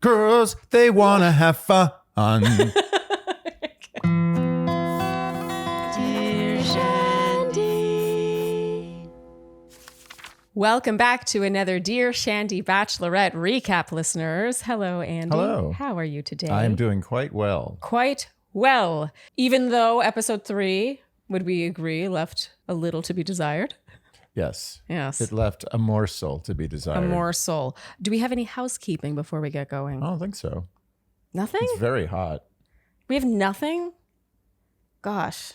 Girls, they want to have fun. Dear Shandy. Welcome back to another Dear Shandy Bachelorette recap, listeners. Hello, Andy. Hello. How are you today? I am doing quite well. Quite well. Even though episode 3, would we agree, left a little to be desired? Yes. Yes. It left a morsel to be desired. A morsel. Do we have any housekeeping before we get going? I don't think so. Nothing? It's very hot. We have nothing? Gosh.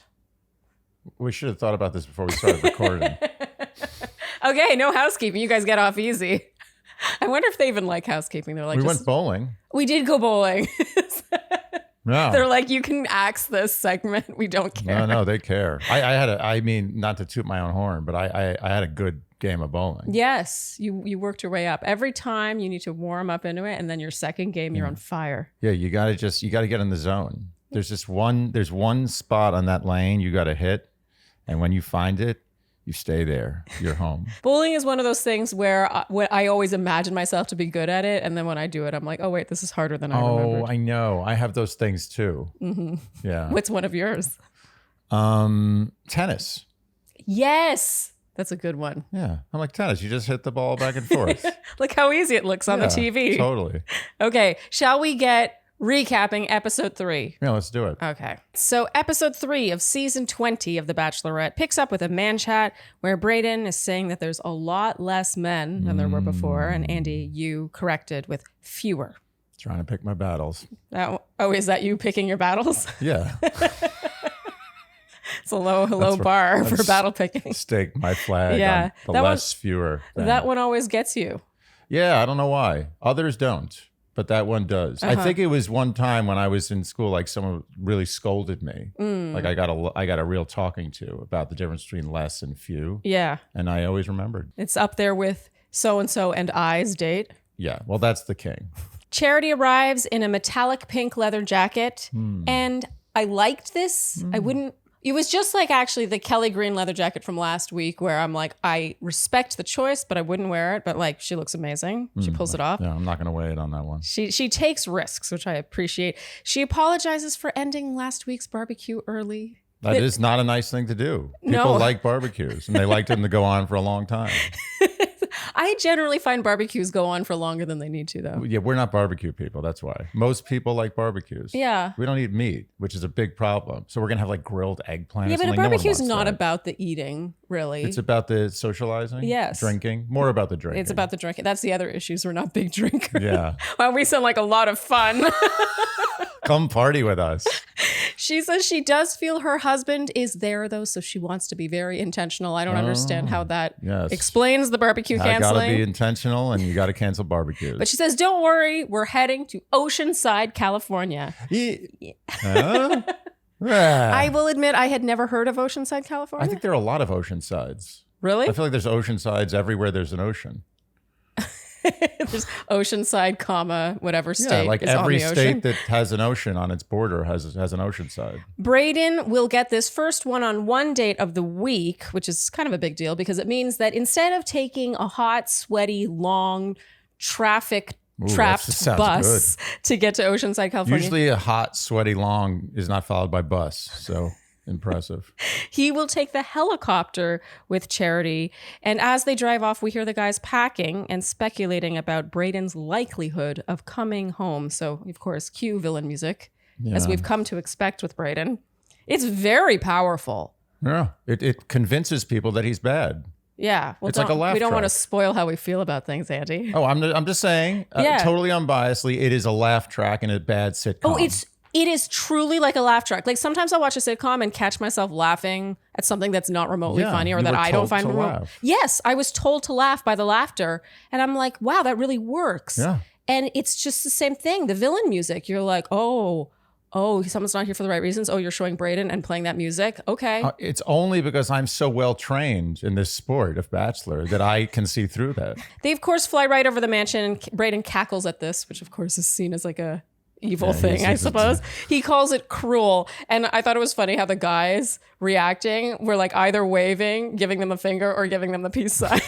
We should have thought about this before we started recording. Okay, no housekeeping. You guys get off easy. I wonder if they even like housekeeping. They're like, We went bowling. We did go bowling. No. They're like, you can axe this segment. We don't care. No, they care. I mean, not to toot my own horn, but I had a good game of bowling. Yes, you worked your way up. Every time you need to warm up into it, and then your second game, you're on fire. Yeah, you gotta get in the zone. There's one spot on that lane you gotta hit, and when you find it, you stay there. You're home. Bowling is one of those things where I always imagine myself to be good at it, and then when I do it, I'm like, oh wait, this is harder than I remembered. Oh, I know. I have those things too. Mm-hmm. Yeah. What's one of yours? Tennis. Yes, that's a good one. Yeah, I'm like tennis. You just hit the ball back and forth. Look how easy it looks on the TV. Totally. Okay, shall we get recapping episode 3? Yeah, let's do it. Okay. So episode 3 of season 20 of The Bachelorette picks up with a man chat where Brayden is saying that there's a lot less men than there were before. And Andy, you corrected with fewer. Trying to pick my battles. Is that you picking your battles? Yeah. It's a low bar for battle picking. Stake my flag Yeah. on the less fewer. That one always gets you. Yeah, I don't know why. Others don't. But that one does. I think it was one time when I was in school, like someone really scolded me. Like I got a real talking to about the difference between less and few. Yeah. And I always remembered. It's up there with so-and-so and I's date. Yeah. Well, that's the king. Charity arrives in a metallic pink leather jacket. And I liked this. It was just like actually the Kelly green leather jacket from last week where I'm like, I respect the choice, but I wouldn't wear it. But like, she looks amazing. She pulls it off. Yeah, I'm not going to weigh it on that one. She takes risks, which I appreciate. She apologizes for ending last week's barbecue early. That is not a nice thing to do. People like barbecues and they like them to go on for a long time. I generally find barbecues go on for longer than they need to, though. Yeah, we're not barbecue people. That's why. Most people like barbecues. Yeah. We don't eat meat, which is a big problem. So we're going to have like grilled eggplants. Yeah, but a no one barbecue is wants not that. about the eating, really. It's about the socializing. Yes. Drinking. More about the drinking. It's about the drinking. That's the other issues. We're not big drinkers. Yeah. Wow, we sound like a lot of fun. Come party with us. She says she does feel her husband is there, though, so she wants to be very intentional. I don't understand how that explains the barbecue canceling. I got to be intentional, and you got to cancel barbecues. But she says, don't worry, we're heading to Oceanside, California. Huh? I will admit I had never heard of Oceanside, California. I think there are a lot of ocean sides. Really? I feel like there's ocean sides everywhere there's an ocean. There's Oceanside, whatever state like is every on the ocean. state that has an ocean on its border has an ocean side. Brayden will get this first one-on-one date of the week, which is kind of a big deal because it means that instead of taking a hot, sweaty, long, trapped bus to get to Oceanside, California. Usually a hot, sweaty, long is not followed by bus. So impressive. He will take the helicopter with Charity. And as they drive off, we hear the guys packing and speculating about Brayden's likelihood of coming home. So, of course, cue villain music, as we've come to expect with Brayden. It's very powerful. Yeah, it convinces people that he's bad. Yeah. Well, it's like a laugh we don't want to track. spoil how we feel about things, Andy. Oh, I'm just saying, totally unbiasedly, it is a laugh track in a bad sitcom. Oh, it is truly like a laugh track. Like sometimes I'll watch a sitcom and catch myself laughing at something that's not remotely funny or that I don't find remote. Yes, I was told to laugh by the laughter. And I'm like, wow, that really works. Yeah. And it's just the same thing. The villain music, you're like, oh, someone's not here for the right reasons. Oh, you're showing Brayden and playing that music. Okay. It's only because I'm so well trained in this sport of Bachelor that I can see through that. They, of course, fly right over the mansion and Brayden cackles at this, which, of course, is seen as like a evil thing, I suppose. He calls it cruel. And I thought it was funny how the guys reacting were like either waving, giving them a finger, or giving them the peace sign.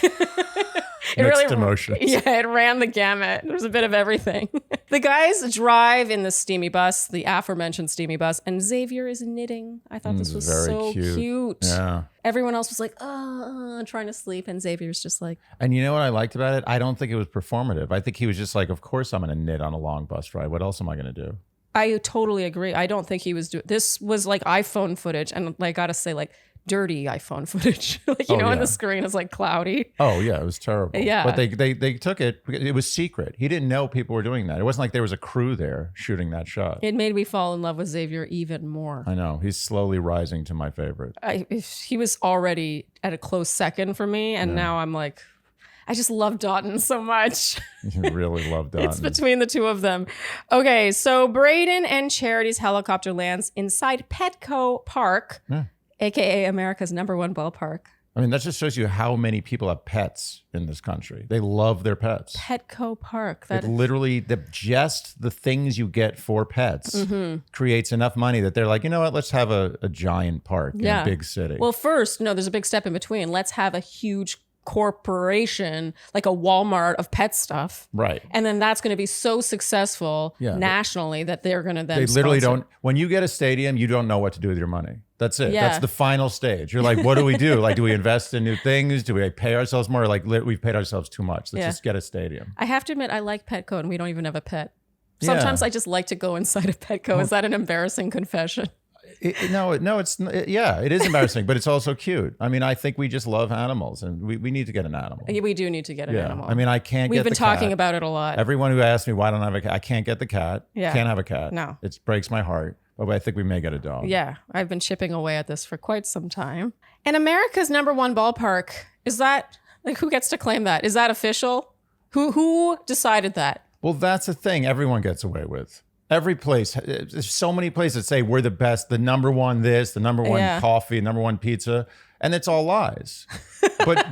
Mixed emotions. Yeah, it ran the gamut. There was a bit of everything. The guys drive in the steamy bus, the aforementioned steamy bus, and Xavier is knitting. I thought this was very so cute. Yeah. Everyone else was like, trying to sleep, and Xavier's just like. And you know what I liked about it? I don't think it was performative. I think he was just like, of course I'm going to knit on a long bus ride. What else am I going to do? I totally agree. I don't think he was doing. This was like iPhone footage, and I gotta say, like dirty iPhone footage. Like on the screen is like cloudy. Oh yeah, it was terrible. Yeah, but they took it. It was secret. He didn't know people were doing that. It wasn't like there was a crew there shooting that shot. It made me fall in love with Xavier even more. I know. He's slowly rising to my favorite. He was already at a close second for me, and now I'm like. I just love Dotton so much. You really love Dotton. It's between the two of them. Okay, so Brayden and Charity's helicopter lands inside Petco Park, aka America's #1 ballpark. I mean, that just shows you how many people have pets in this country. They love their pets. Petco Park. It literally, just the things you get for pets creates enough money that they're like, you know what, let's have a giant park in a big city. Well, first, no, there's a big step in between. Let's have a huge corporation, like a Walmart of pet stuff. Right. And then that's going to be so successful nationally that they're going to then They literally sponsor. don't, when you get a stadium, you don't know what to do with your money. That's it. Yeah. That's the final stage. You're like, what do we do? Like, do we invest in new things? Do we pay ourselves more? Like, we've paid ourselves too much. Let's just get a stadium. I have to admit, I like Petco and we don't even have a pet. Sometimes I just like to go inside of Petco. Is that an embarrassing confession? It is embarrassing, but it's also cute. I mean, I think we just love animals, and we need to get an animal. We do need to get an animal. I mean, I can't. We've get been the talking cat. about it a lot. Everyone who asks me why I don't have a cat, I can't get the cat. Yeah. Can't have a cat. No. It breaks my heart. But I think we may get a dog. Yeah, I've been chipping away at this for quite some time. And America's #1 ballpark, is that, like, who gets to claim that? Is that official? Who decided that? Well, that's the thing everyone gets away with. Every place, there's so many places that say we're the best, the #1 this, the #1 coffee, #1 pizza, and it's all lies. But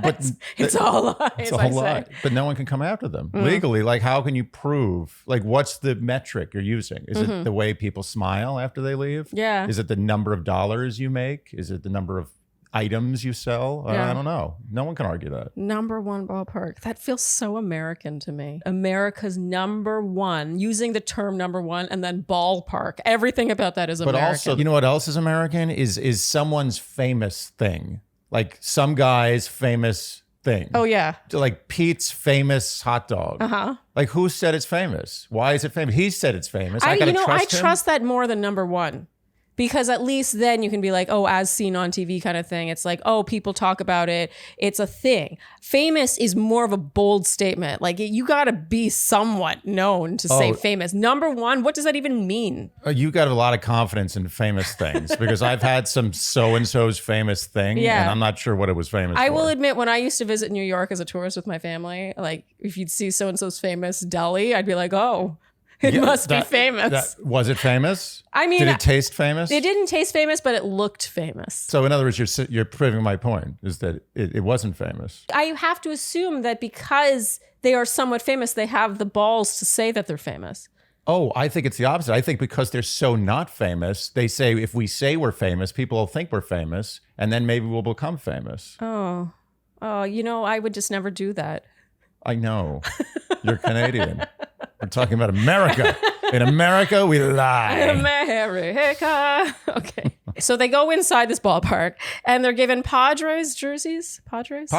it's all lies. It's all lies. But no one can come after them legally. Like, how can you prove? Like, what's the metric you're using? Is it the way people smile after they leave? Yeah. Is it the number of dollars you make? Is it the number of items you sell? I don't know. No one can argue that. #1 ballpark. That feels so American to me. America's #1, using the term #1 and then ballpark. Everything about that is American. But also, you know what else is American? Is someone's famous thing. Like some guy's famous thing. Oh, yeah. Like Pete's famous hot dog. Like, who said it's famous? Why is it famous? He said it's famous. I gotta trust him. I trust that more than #1. Because at least then you can be like, oh, as seen on TV kind of thing. It's like, oh, people talk about it. It's a thing. Famous is more of a bold statement. Like, you got to be somewhat known to say famous. #1, what does that even mean? You got a lot of confidence in famous things because I've had some so-and-so's famous thing and I'm not sure what it was famous for. I will admit, when I used to visit New York as a tourist with my family, like if you'd see so-and-so's famous deli, I'd be like, oh, it must be famous. Was it famous? I mean, did it taste famous? It didn't taste famous, but it looked famous. So in other words, you're proving my point is that it wasn't famous. I have to assume that because they are somewhat famous, they have the balls to say that they're famous. Oh, I think it's the opposite. I think because they're so not famous, they say if we say we're famous, people will think we're famous, and then maybe we'll become famous. Oh, I would just never do that. I know. You're Canadian. We're talking about America. In America, we lie. America. Okay. So they go inside this ballpark and they're given Padres jerseys. Padres?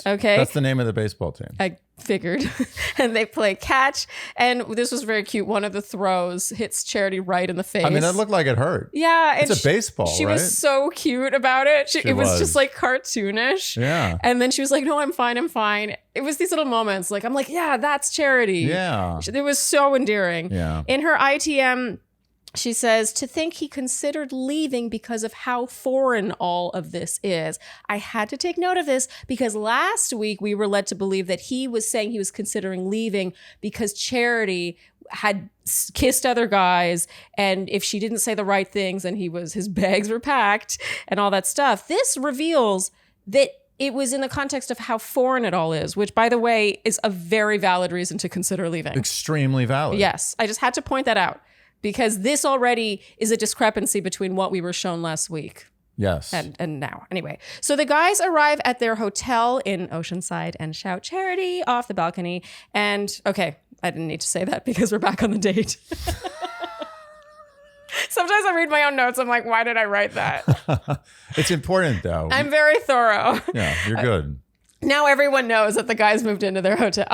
Okay. That's the name of the baseball team. I figured. And they play catch. And this was very cute. One of the throws hits Charity right in the face. I mean, that looked like it hurt. Yeah. It's a baseball, she right? was so cute about it. It was just like cartoonish. Yeah. And then she was like, no, I'm fine. I'm fine. It was these little moments. Like, I'm like, yeah, that's Charity. Yeah. It was so endearing. Yeah. In her ITM, she says, to think he considered leaving because of how foreign all of this is. I had to take note of this because last week we were led to believe that he was saying he was considering leaving because Charity had kissed other guys, and if she didn't say the right things, then his bags were packed and all that stuff. This reveals that it was in the context of how foreign it all is, which, by the way, is a very valid reason to consider leaving. Extremely valid. Yes. I just had to point that out because this already is a discrepancy between what we were shown last week. Yes. And now, anyway. So the guys arrive at their hotel in Oceanside and shout Charity off the balcony. And okay, I didn't need to say that because we're back on the date. Sometimes I read my own notes. I'm like, why did I write that? It's important, though. I'm very thorough. Yeah, you're good. Now everyone knows that the guys moved into their hotel.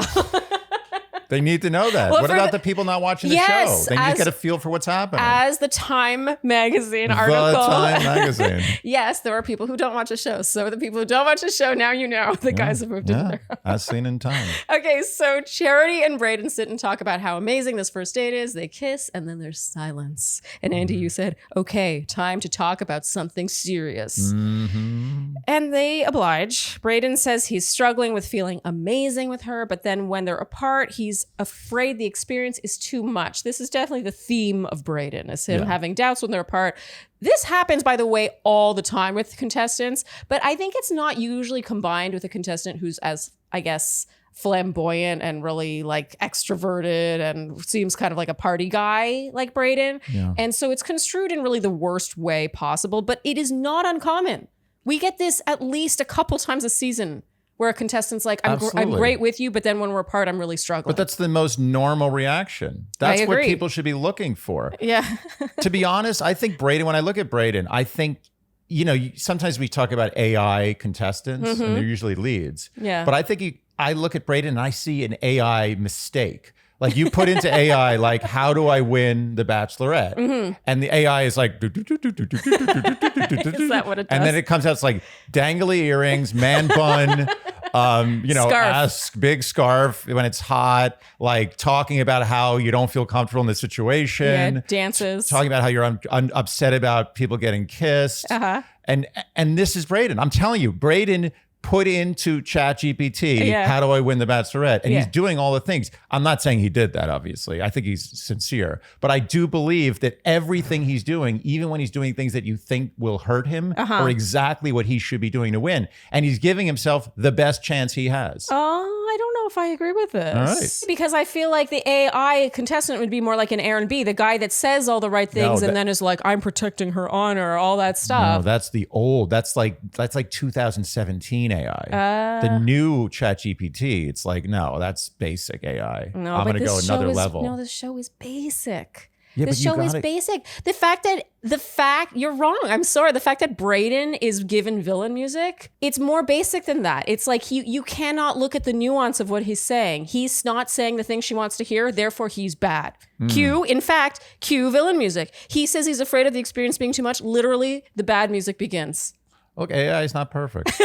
They need to know that. Well, what about the people not watching the show? They need to get a feel for what's happening. As the Time magazine article. The Time magazine. Yes, there are people who don't watch the show. So the people who don't watch the show, now you know the guys have moved into their house. As seen in Time. Okay, so Charity and Brayden sit and talk about how amazing this first date is. They kiss, and then there's silence. And Andy, you said, okay, time to talk about something serious. Mm-hmm. And they oblige. Brayden says he's struggling with feeling amazing with her, but then when they're apart, he's afraid the experience is too much. This is definitely the theme of Brayden, is him having doubts when they're apart. This happens, by the way, all the time with contestants, but I think it's not usually combined with a contestant who's as, I guess, flamboyant and really like extroverted and seems kind of like a party guy like Brayden. Yeah. And so it's construed in really the worst way possible, but it is not uncommon. We get this at least a couple times a season where a contestant's like, I'm great with you, but then when we're apart, I'm really struggling. But that's the most normal reaction. That's what people should be looking for. Yeah. To be honest, I think Brayden, when I look at Brayden, I think, sometimes we talk about AI contestants and they're usually leads. Yeah. But I think I look at Brayden and I see an AI mistake. Like you put into AI, like, how do I win the Bachelorette? And the AI is like, is that what it does? And then it comes out, it's like dangly earrings, man bun, Scarf. big scarf when it's hot, like talking about how you don't feel comfortable in the situation. Yeah, dances. Talking about how you're upset about people getting kissed. Uh-huh. And this is Brayden. I'm telling you, Brayden put into ChatGPT, how do I win the Bachelorette? And he's doing all the things. I'm not saying he did that, obviously. I think he's sincere. But I do believe that everything he's doing, even when he's doing things that you think will hurt him, are exactly what he should be doing to win. And he's giving himself the best chance he has. Oh, I don't know if I agree with this. All right. Because I feel like the AI contestant would be more like an Aaron B, the guy that says all the right things and then is like, I'm protecting her honor, all that stuff. No, that's the old. That's like 2017 AI. The new ChatGPT, it's like, no, that's basic AI. No, I'm going to go another level. No, the show is basic. Yeah, the show is basic. You're wrong. I'm sorry. The fact that Brayden is given villain music, it's more basic than that. It's like you cannot look at the nuance of what he's saying. He's not saying the thing she wants to hear, therefore he's bad. Cue villain music. He says he's afraid of the experience being too much. Literally, the bad music begins. Okay, AI is not perfect.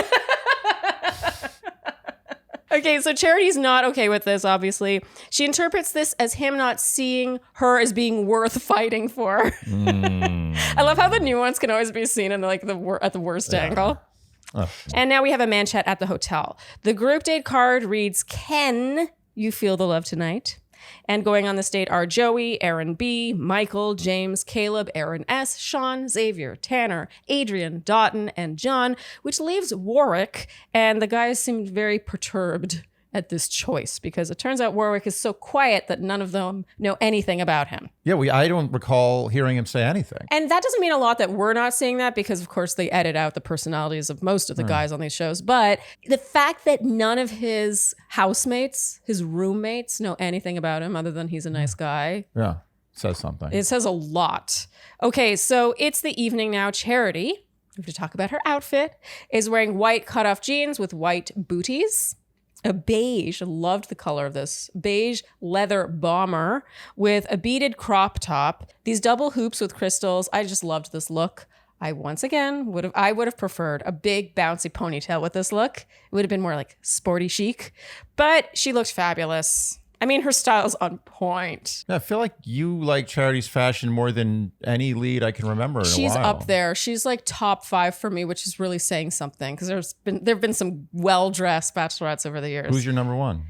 Okay, so Charity's not okay with this, obviously. She interprets this as him not seeing her as being worth fighting for. I love how the nuance can always be seen in at the worst angle. Oh. And now we have a man chat at the hotel. The group date card reads, Can you feel the love tonight? And going on this date are Joey, Aaron B, Michael, James, Caleb, Aaron S, Sean, Xavier, Tanner, Adrian, Dotton, and John, which leaves Warwick. And the guys seemed very perturbed at this choice because it turns out Warwick is so quiet that none of them know anything about him. Yeah, I don't recall hearing him say anything. And that doesn't mean a lot that we're not seeing that because, of course, they edit out the personalities of most of the guys on these shows. But the fact that none of his housemates, his roommates, know anything about him other than he's a nice guy. Yeah, says something. It says a lot. Okay, so it's the evening now. Charity, we have to talk about her outfit, is wearing white cutoff jeans with white booties. A beige, loved the color of this, beige leather bomber with a beaded crop top. These double hoops with crystals. I just loved this look. I once again would have preferred a big bouncy ponytail with this look. It would have been more like sporty chic, but she looked fabulous. I mean, her style's on point. Yeah, I feel like you like Charity's fashion more than any lead I can remember in a while. She's up there. She's like top 5 for me, which is really saying something because there've been some well-dressed bachelorettes over the years. Who's your number one?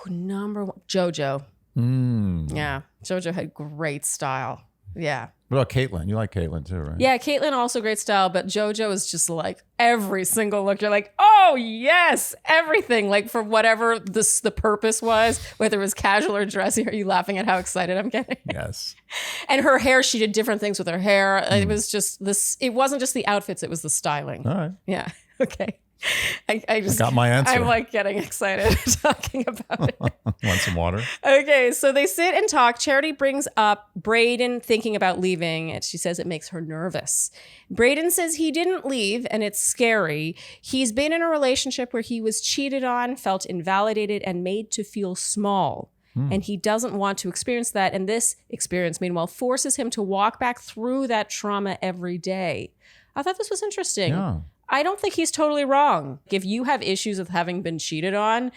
Number one, JoJo. Yeah, JoJo had great style. Yeah. What about Caitlyn? You like Caitlyn too, right? Yeah, Caitlyn also great style, but JoJo is just like every single look. You're like, oh yes, everything. Like for whatever the purpose was, whether it was casual or dressy. Are you laughing at how excited I'm getting? Yes. And her hair, she did different things with her hair. It was just this. It wasn't just the outfits; it was the styling. All right. Yeah. Okay. I just got my answer. I'm like getting excited talking about it. Want some water? Okay, so they sit and talk. Charity brings up Brayden thinking about leaving, and she says it makes her nervous. Brayden says he didn't leave, and it's scary. He's been in a relationship where he was cheated on, felt invalidated, and made to feel small. And he doesn't want to experience that. And this experience, meanwhile, forces him to walk back through that trauma every day. I thought this was interesting. Yeah. I don't think he's totally wrong. If you have issues with having been cheated on,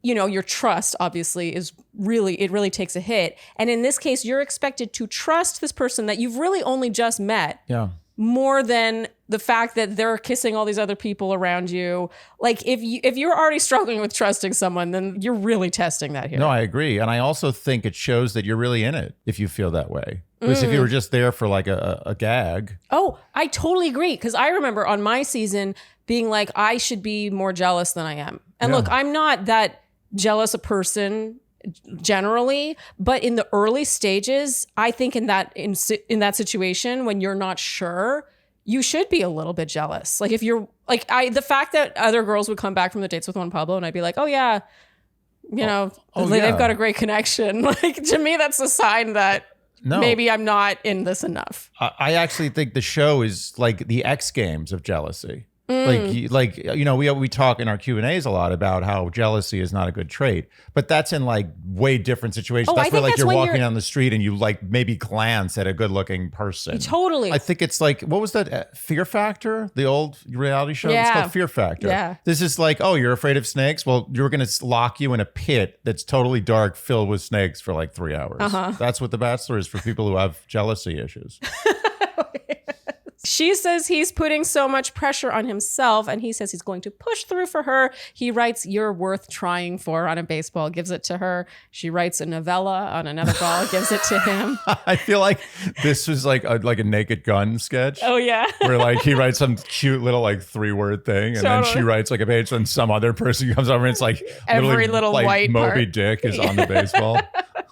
you know, your trust obviously it really takes a hit. And in this case, you're expected to trust this person that you've really only just met. Yeah. More than the fact that they're kissing all these other people around you. Like if you're already struggling with trusting someone, then you're really testing that here. No, I agree. And I also think it shows that you're really in it if you feel that way. Because if you were just there for like a gag. Oh, I totally agree. Because I remember on my season being like, I should be more jealous than I am. And look, I'm not that jealous a person generally, but in the early stages, I think in that situation when you're not sure, you should be a little bit jealous. Like if you're like the fact that other girls would come back from the dates with Juan Pablo and I'd be like, oh yeah, you know, they've got a great connection. Like to me, that's a sign that maybe I'm not in this enough. I actually think the show is like the X Games of jealousy. Like you know, we talk in our Q&As a lot about how jealousy is not a good trait, but that's in like way different situations. That's where like you're walking down the street and you like maybe glance at a good looking person. Totally. I think it's like, what was that? Fear Factor, the old reality show? Yeah. It's called Fear Factor. Yeah. This is like, oh, you're afraid of snakes? Well, you're going to lock you in a pit that's totally dark, filled with snakes for like 3 hours. That's what The Bachelor is for people who have jealousy issues. She says he's putting so much pressure on himself, and he says he's going to push through for her. He writes, "You're worth trying for" on a baseball, gives it to her. She writes a novella on another ball, gives it to him. I feel like this was like a Naked Gun sketch. Oh, yeah. Where like he writes some cute little like 3-word thing, and then she writes like a page, and some other person comes over and it's like every little like white Moby part. Dick is on the baseball.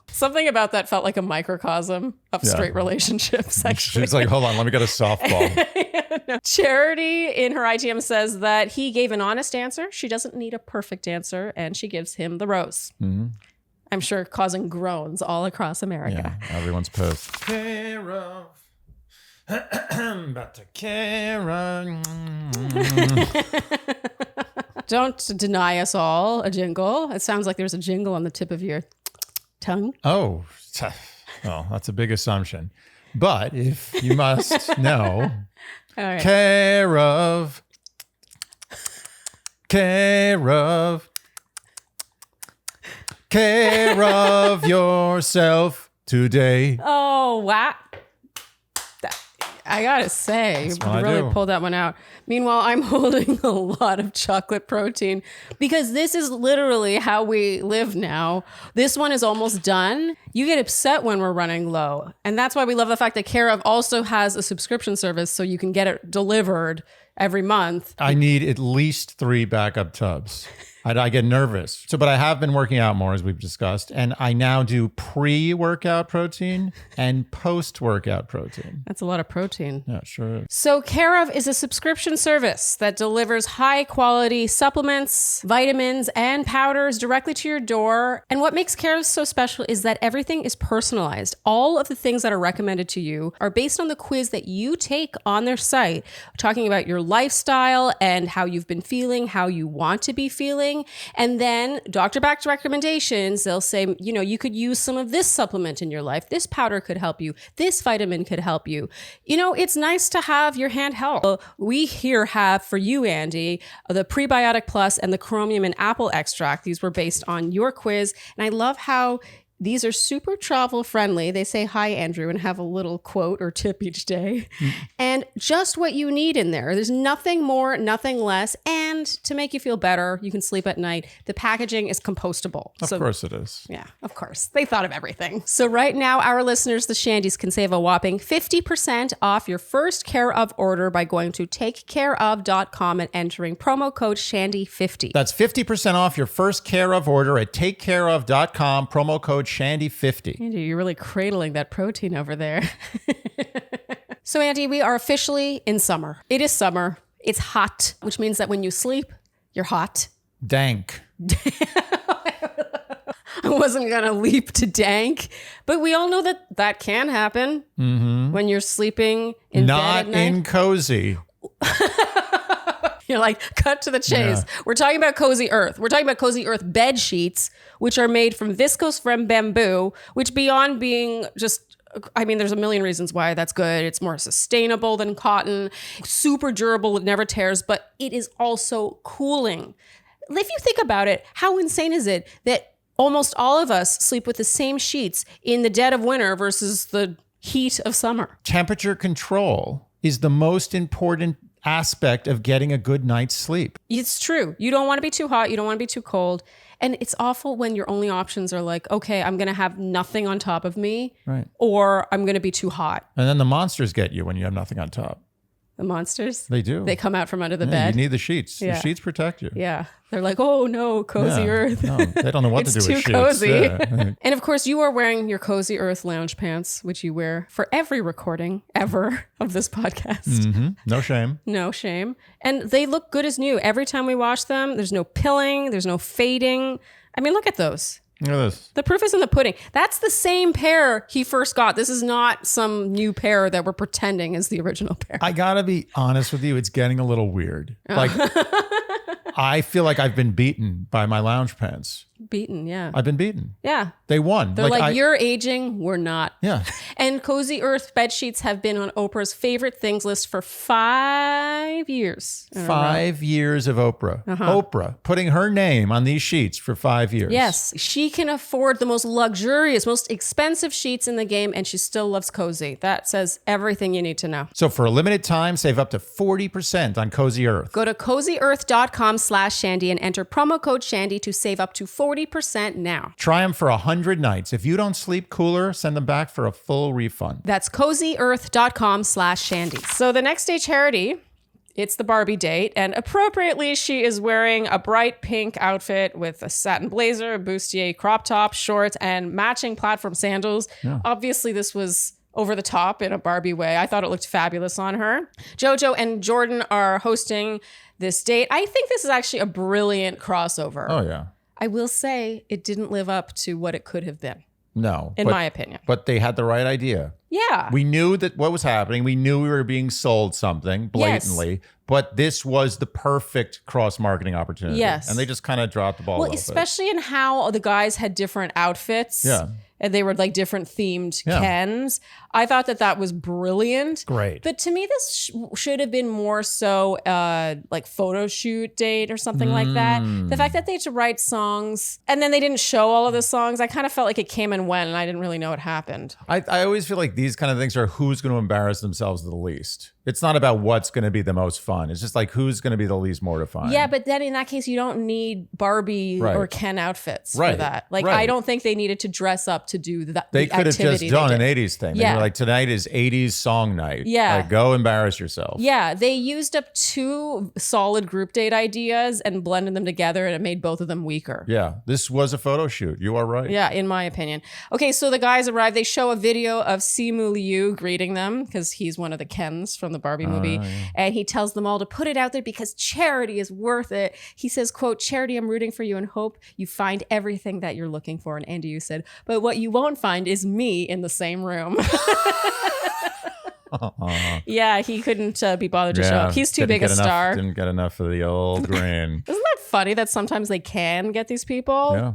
Something about that felt like a microcosm of straight relationships. Actually. She's like, hold on, let me get a softball. No. Charity in her ITM says that he gave an honest answer. She doesn't need a perfect answer, and she gives him the rose. I'm sure causing groans all across America. Yeah, everyone's pissed. Care of. About to care of. Don't deny us all a jingle. It sounds like there's a jingle on the tip of your tongue. Oh, well, that's a big assumption. But if you must know, right. care of yourself today. Oh, wow. I gotta say, you really pulled that one out. Meanwhile, I'm holding a lot of chocolate protein because this is literally how we live now. This one is almost done. You get upset when we're running low. And that's why we love the fact that Care of also has a subscription service so you can get it delivered every month. I need at least 3 backup tubs. I get nervous. But I have been working out more, as we've discussed, and I now do pre-workout protein and post-workout protein. That's a lot of protein. Yeah, sure is. So Care of is a subscription service that delivers high-quality supplements, vitamins, and powders directly to your door. And what makes Care of so special is that everything is personalized. All of the things that are recommended to you are based on the quiz that you take on their site, talking about your lifestyle and how you've been feeling, how you want to be feeling. And then doctor-backed recommendations, they'll say, you know, you could use some of this supplement in your life. This powder could help you. This vitamin could help you. You know, it's nice to have your hand held. We here have for you, Andy, the Prebiotic Plus and the Chromium and Apple Extract. These were based on your quiz. And I love how These are super travel friendly. They say, hi, Andrew, and have a little quote or tip each day. And just what you need in there. There's nothing more, nothing less. And to make you feel better, you can sleep at night. The packaging is compostable. Of course it is. Yeah, of course. They thought of everything. So right now, our listeners, the Shandies, can save a whopping 50% off your first Care Of order by going to takecareof.com and entering promo code Shandy50. That's 50% off your first Care Of order at takecareof.com, promo code Shandy50. Andy, you're really cradling that protein over there. So, Andy, we are officially in summer. It is summer. It's hot, which means that when you sleep, you're hot. Dank. I wasn't going to leap to dank, but we all know that that can happen when you're sleeping in bed at Not night. in cozy. You're like, cut to the chase. Yeah. We're talking about Cozy Earth. We're talking about Cozy Earth bed sheets, which are made from viscose from bamboo, which beyond being just, I mean, there's a million reasons why that's good. It's more sustainable than cotton, super durable, it never tears, but it is also cooling. If you think about it, how insane is it that almost all of us sleep with the same sheets in the dead of winter versus the heat of summer? Temperature control is the most important aspect of getting a good night's sleep. It's true. You don't want to be too hot. You don't want to be too cold. And it's awful when your only options are like, okay, I'm going to have nothing on top of me, Right. or I'm going to be too hot. And then the monsters get you when you have nothing on top. The monsters, They do. they come out from under the Yeah, bed. you need the sheets. Yeah. The sheets protect you. Yeah. They're like, oh no, Cozy Yeah. Earth. No, they don't know what to do It's with too sheets. cozy. Yeah. And of course, you are wearing your Cozy Earth lounge pants, which you wear for every recording ever of this podcast. No shame. No shame. And they look good as new. Every time we wash them, there's no pilling, there's no fading. I mean, look at those. Look at this. The proof is in the pudding. That's the same pair he first got. This is not some new pair that we're pretending is the original pair. I gotta be honest with you, it's getting a little weird. Like, I feel like I've been beaten by my lounge pants. Beaten, yeah. I've been beaten. Yeah. They won. They're like, you're aging, we're not. Yeah. And Cozy Earth bed sheets have been on Oprah's favorite things list for 5 years. in a row. 5 years of Oprah. Oprah putting her name on these sheets for 5 years. Yes, she can afford the most luxurious, most expensive sheets in the game, and she still loves Cozy. That says everything you need to know. So for a limited time, save up to 40% on Cozy Earth. Go to cozyearth.com/Shandy and enter promo code Shandy to save up to 40% now. Try them for 100 nights. If you don't sleep cooler, send them back for a full refund. That's cozyearth.com/Shandy. So the next day, Charity, it's the Barbie date, and appropriately, she is wearing a bright pink outfit with a satin blazer, a bustier crop top, shorts, and matching platform sandals. Yeah. Obviously, this was over the top in a Barbie way. I thought it looked fabulous on her. Jojo and Jordan are hosting this date. I think this is actually a brilliant crossover. Oh, yeah. I will say it didn't live up to what it could have been, No. in my opinion. But they had the right idea. Yeah. We knew that what was happening. We knew we were being sold something blatantly, but this was the perfect cross-marketing opportunity. Yes. And they just kind of dropped the ball a Well, little bit. especially in how the guys had different outfits. Yeah. And they were like different themed Yeah. Kens. I thought that was brilliant. Great. But to me, this should have been more so like photo shoot date or something like that. The fact that they had to write songs and then they didn't show all of the songs, I kind of felt like it came and went and I didn't really know what happened. I always feel like these kind of things are who's going to embarrass themselves the least. It's not about what's going to be the most fun. It's just like who's going to be the least mortifying. Yeah, but then in that case, you don't need Barbie Right. or Ken outfits for Right. that. Like, Right. I don't think they needed to dress up to do that. They could have just done an 80s thing. They Yeah. were like, tonight is 80s song night. Yeah. Like, go embarrass yourself. Yeah, they used up 2 solid group date ideas and blended them together, and it made both of them weaker. Yeah. This was a photo shoot. You are right. Yeah, in my opinion. Okay, so the guys arrive. They show a video of Simu Liu greeting them because he's one of the Kens from the Barbie movie. And he tells them all to put it out there because charity is worth it. He says, quote, "Charity, I'm rooting for you and hope you find everything that you're looking for." And Andy, you said, "But what you won't find is me in the same room." Yeah, he couldn't be bothered to show up. He's too big a star. Didn't get enough of the old grain. Isn't that funny that sometimes they can get these people? Yeah.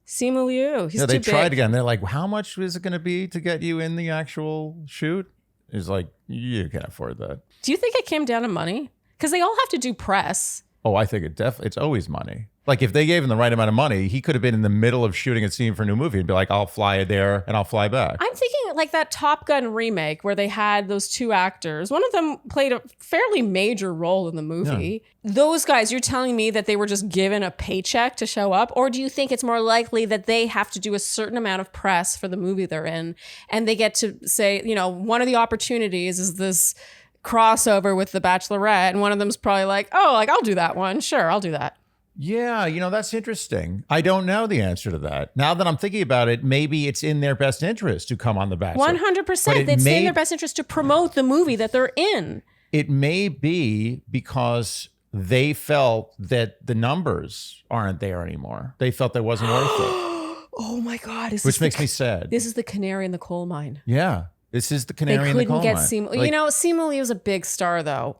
Simu Liu, he's Yeah, they too tried big. again. They're like, how much is it going to be to get you in the actual shoot? He's like, you can't afford that. Do you think it came down to money? Because they all have to do press. Oh, I think it's always money. Like if they gave him the right amount of money, he could have been in the middle of shooting a scene for a new movie and be like, I'll fly there and I'll fly back. I'm thinking like that Top Gun remake where they had those two actors. One of them played a fairly major role in the movie. Yeah. Those guys, you're telling me that they were just given a paycheck to show up? Or do you think it's more likely that they have to do a certain amount of press for the movie they're in and they get to say, you know, one of the opportunities is this crossover with The Bachelorette, and one of them's probably like, oh, like I'll do that one. Sure, I'll do that. Yeah, you know, that's interesting. I don't know the answer to that. Now that I'm thinking about it, maybe it's in their best interest to come on The Bachelor. 100%. It's in their best interest to promote the movie that they're in. It may be because they felt that the numbers aren't there anymore. They felt that wasn't worth it. Oh my God. Which makes me sad. This is the canary in the coal mine. Yeah. This is the canary in the coal mine. They couldn't get Simu. You know, Simu Lee was a big star though.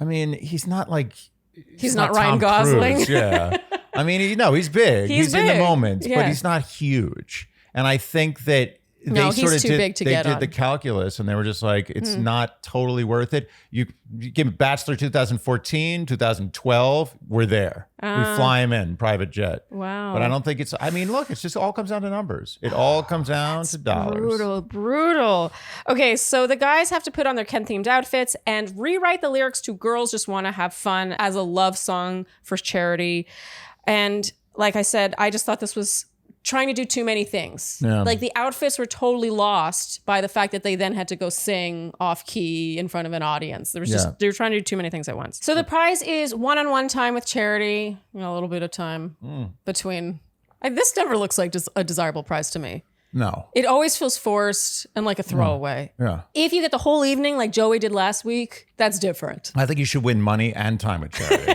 I mean, he's not like... He's not Ryan Gosling. Cruise, yeah. I mean, he's big. He's big. In the moment, yeah. But he's not huge. And I think that they did the calculus and they were just like, it's not totally worth it. You give Bachelor 2014, 2012, we're there. We fly him in, private jet. Wow. But I don't think it's, I mean, look, it's just all comes down to numbers. It all comes down to dollars. Brutal. Okay, so the guys have to put on their Ken-themed outfits and rewrite the lyrics to Girls Just Want to Have Fun as a love song for Charity. And like I said, I just thought this was trying to do too many things. Yeah. Like the outfits were totally lost by the fact that they then had to go sing off key in front of an audience. They were trying to do too many things at once. So the prize is one-on-one time with Charity, you know, a little bit of time between. This never looks like just a desirable prize to me. No. It always feels forced and like a throwaway. Yeah. If you get the whole evening like Joey did last week, that's different. I think you should win money and time with Charity.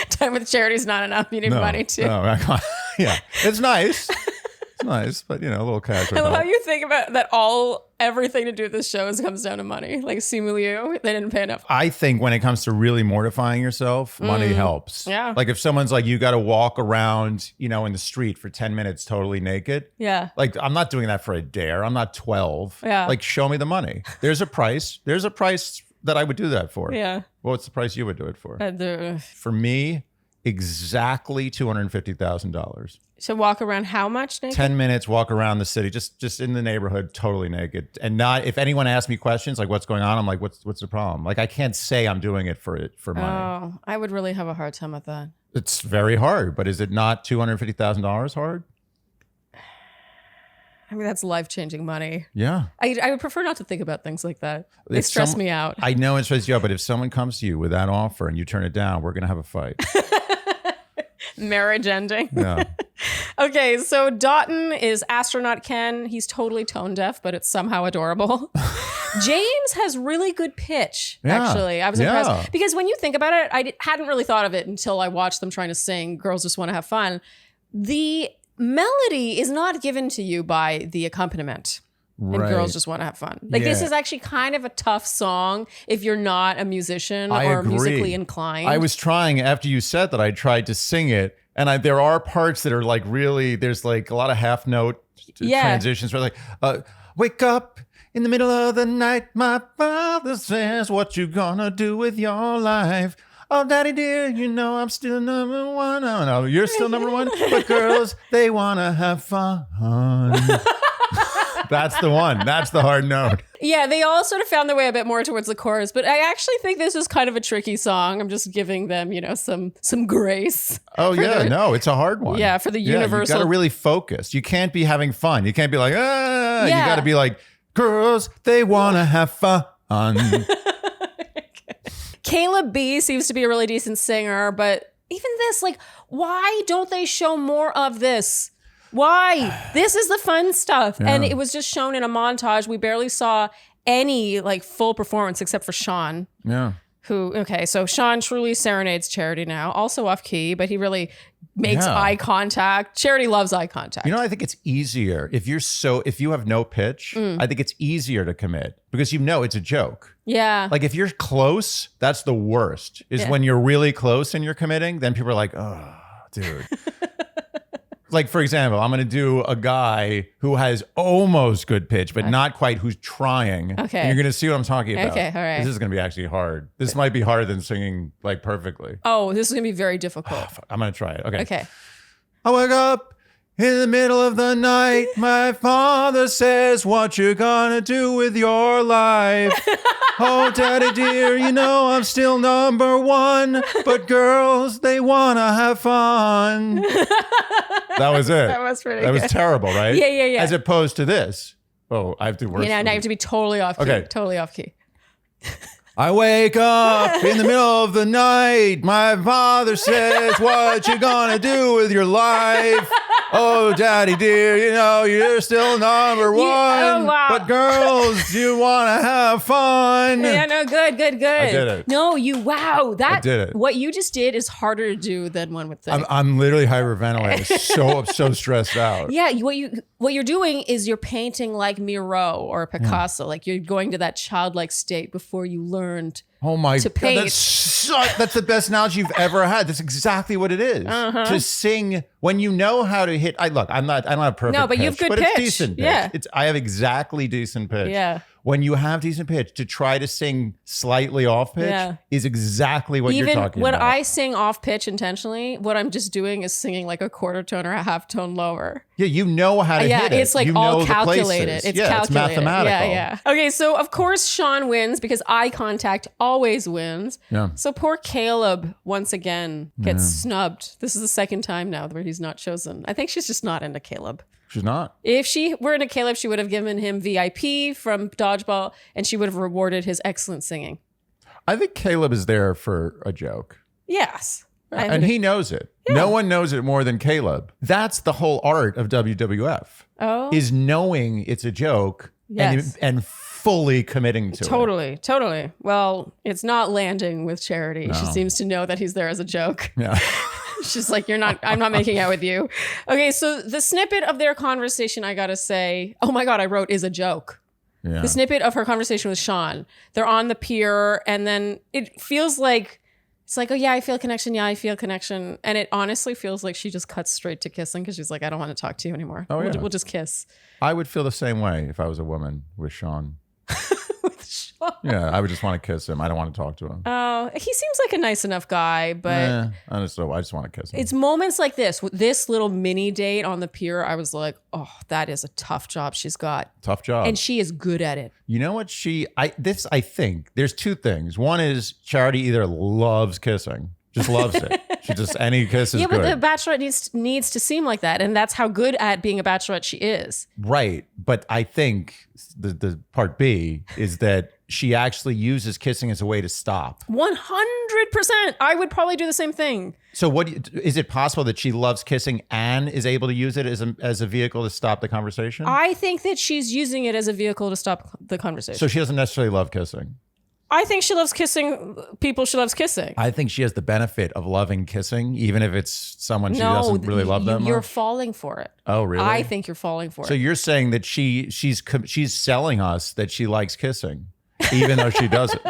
Time with Charity is not enough. You need money too. No, yeah, it's nice. It's nice, but you know, a little casual. I love how you think about that. Everything to do with this show comes down to money. Like Simu Liu, they didn't pay enough. I think when it comes to really mortifying yourself, money helps. Yeah. Like if someone's like, you got to walk around, you know, in the street for 10 minutes totally naked. Yeah. Like I'm not doing that for a dare. I'm not 12. Yeah. Like show me the money. There's a price. There's a price that I would do that for. Yeah. Well, what's the price you would do it for? For me, exactly $250,000. So walk around how much naked? 10 minutes, walk around the city, just in the neighborhood, totally naked. And not, if anyone asks me questions like what's going on, I'm like, what's the problem? Like I can't say I'm doing it for money. Oh, I would really have a hard time with that. It's very hard, but is it not $250,000 hard? I mean, that's life-changing money. Yeah. I would prefer not to think about things like that. They stress me out. I know it stresses you out, but if someone comes to you with that offer and you turn it down, we're going to have a fight. Marriage ending. Yeah. Okay, so Dotun is astronaut Ken. He's totally tone deaf, but it's somehow adorable. James has really good pitch, actually. I was impressed. Because when you think about it, I hadn't really thought of it until I watched them trying to sing Girls Just Want to Have Fun. The melody is not given to you by the accompaniment. Right. And Girls Just Want to Have Fun. Like this is actually kind of a tough song if you're not a musician or musically inclined. I was trying, after you said that, I tried to sing it. And there are parts that are like really, there's like a lot of half note transitions where like, wake up in the middle of the night, my father says, what you gonna do with your life? Oh, daddy dear, you know I'm still number one. Oh, no, you're still number one. But girls, they want to have fun. That's the one. That's the hard note. Yeah, they all sort of found their way a bit more towards the chorus, but I actually think this is kind of a tricky song. I'm just giving them, you know, some grace. Oh, yeah. No, it's a hard one. Yeah, for the universal. You got to really focus. You can't be having fun. You can't be like, ah. Yeah. You got to be like, girls, they want to have fun. Caleb B seems to be a really decent singer, but even this, like, why don't they show more of this? Why? This is the fun stuff. Yeah. And it was just shown in a montage. We barely saw any like full performance except for Sean. Yeah. So Sean truly serenades Charity now, also off key, but he really makes eye contact. Charity loves eye contact. You know, I think it's easier if you have no pitch, I think it's easier to commit because you know it's a joke. Yeah. Like if you're close, that's the worst, is when you're really close and you're committing, then people are like, oh, dude. like for example, I'm going to do a guy who has almost good pitch, but not quite, who's trying. Okay. And you're going to see what I'm talking about. Okay, all right. This is going to be actually hard. This might be harder than singing like perfectly. Oh, this is going to be very difficult. I'm going to try it. Okay. Okay. I wake up in the middle of the night. My father says, what you gonna do with your life? Oh, daddy dear, you know I'm still number one, but girls, they wanna have fun. That was it. That was pretty That good. was terrible, right? Yeah. As opposed to this. Oh, I have to work. Now you have to be totally off key. Okay. Totally off key. I wake up in the middle of the night. My father says, what you gonna do with your life? Oh, daddy dear, you know you're still number one. wow. But girls, you wanna have fun. Yeah, no, good. I did it. No, I did it. What you just did is harder to do than one would think. I'm literally hyperventilating. so stressed out. Yeah, what you're doing is you're painting like Miro or Picasso. Like you're going to that childlike state before you learned. Oh my to God, paint. that's the best analogy you've ever had. That's exactly what it is. To sing when you know how to hit. I don't have perfect No, but pitch, you have good but pitch. It's decent pitch. Yeah. I have exactly decent pitch. Yeah. When you have decent pitch, to try to sing slightly off pitch Yeah. is exactly what you're talking Even when about. I sing off pitch intentionally, what I'm just doing is singing like a quarter tone or a half tone lower. Yeah, you know how to hit it. It's like you all know calculated. The places. It's yeah, calculated. It's mathematical. Yeah. Okay, so of course Sean wins because eye contact always wins. Yeah. So poor Caleb once again gets snubbed. This is the second time now where he's not chosen. I think she's just not into Caleb. She's not. If she were into Caleb, she would have given him VIP from Dodgeball and she would have rewarded his excellent singing. I think Caleb is there for a joke. Yes. And he knows it. Yeah. No one knows it more than Caleb. That's the whole art of WWF. Oh. Is knowing it's a joke Yes. and fully committing to it. Totally. Well, it's not landing with Charity. No. She seems to know that he's there as a joke. Yeah. She's like, I'm not making out with you. Okay, so the snippet of their conversation, I gotta say, oh my God, I wrote is a joke. Yeah. The snippet of her conversation with Sean. They're on the pier and then it feels like, it's like, oh yeah, I feel connection. Yeah, I feel connection. And it honestly feels like she just cuts straight to kissing because she's like, I don't want to talk to you anymore. Oh, yeah. We'll just kiss. I would feel the same way if I was a woman with Sean. With Sean. Yeah, I would just want to kiss him. I don't want to talk to him. Oh, he seems like a nice enough guy, but I just want to kiss him. it's moments like this little mini date on the pier. I was like, oh, that is a tough job she's got. Tough job. And she is good at it. You know what I think there's two things. One is Charity either loves kissing, just loves it. She just, any kiss is Yeah, good. but the Bachelorette needs to seem like that. And that's how good at being a Bachelorette she is. Right. But I think the part B is that she actually uses kissing as a way to stop. 100%. I would probably do the same thing. So is it possible that she loves kissing and is able to use it as a vehicle to stop the conversation? I think that she's using it as a vehicle to stop the conversation. So she doesn't necessarily love kissing. I think she loves kissing people she loves kissing. I think she has the benefit of loving kissing, even if it's someone she doesn't really love that much. You're falling for it. Oh, really? I think you're falling for So it. you're saying that she's selling us that she likes kissing, even though she doesn't.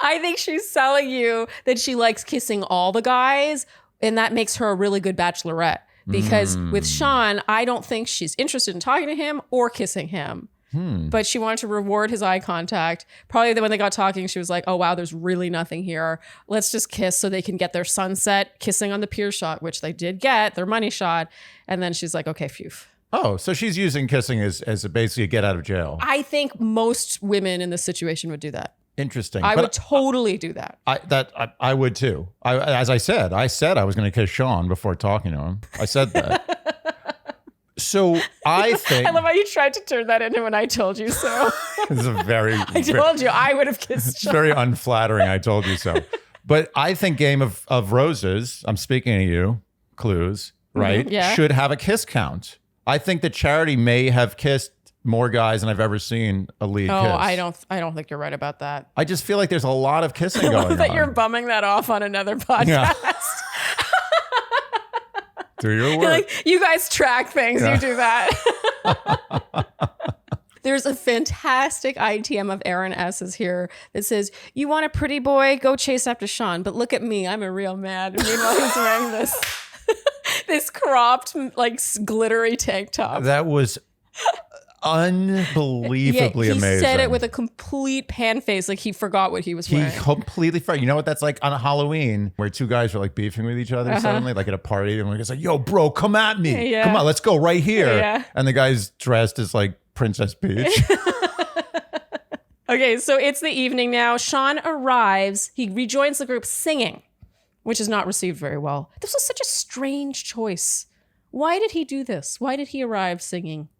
I think she's selling you that she likes kissing all the guys, and that makes her a really good Bachelorette. Because with Sean, I don't think she's interested in talking to him or kissing him. But she wanted to reward his eye contact. Probably when they got talking, she was like, oh, wow, there's really nothing here. Let's just kiss so they can get their sunset kissing on the pier shot, which they did get, their money shot. And then she's like, okay, phew. Oh, so she's using kissing as basically a get out of jail. I think most women in this situation would do that. Interesting. I would totally do that. I would too. As I said I was going to kiss Sean before talking to him. I said that. So I think I love how you tried to turn that into when I told you so. This is a very I told you I would have kissed it's Sean. very unflattering. I told you so. But I think Game of Roses, I'm speaking to you, clues, right? yeah. Should have a kiss count. I think that Charity may have kissed more guys than I've ever seen a lead kiss. I don't think you're right about that. I just feel like there's a lot of kissing I going love on. that you're bumming that off on another podcast. Yeah. Do your work. You're like, you guys track things, you do that. There's a fantastic ITM of Aaron S's here that says, you want a pretty boy, go chase after Sean, but look at me, I'm a real man. And meanwhile, he's wearing this this cropped, like glittery tank top. That was unbelievably amazing. He said it with a complete pan face, like he forgot what he was wearing. He completely forgot. You know what that's like on a Halloween where two guys are like beefing with each other suddenly, like at a party, and one guy's like, "Yo, bro, come at me. Yeah. Come on, let's go right here." Yeah. And the guy's dressed as like Princess Peach. Okay, so it's the evening now. Sean arrives. He rejoins the group singing, which is not received very well. This was such a strange choice. Why did he do this? Why did he arrive singing?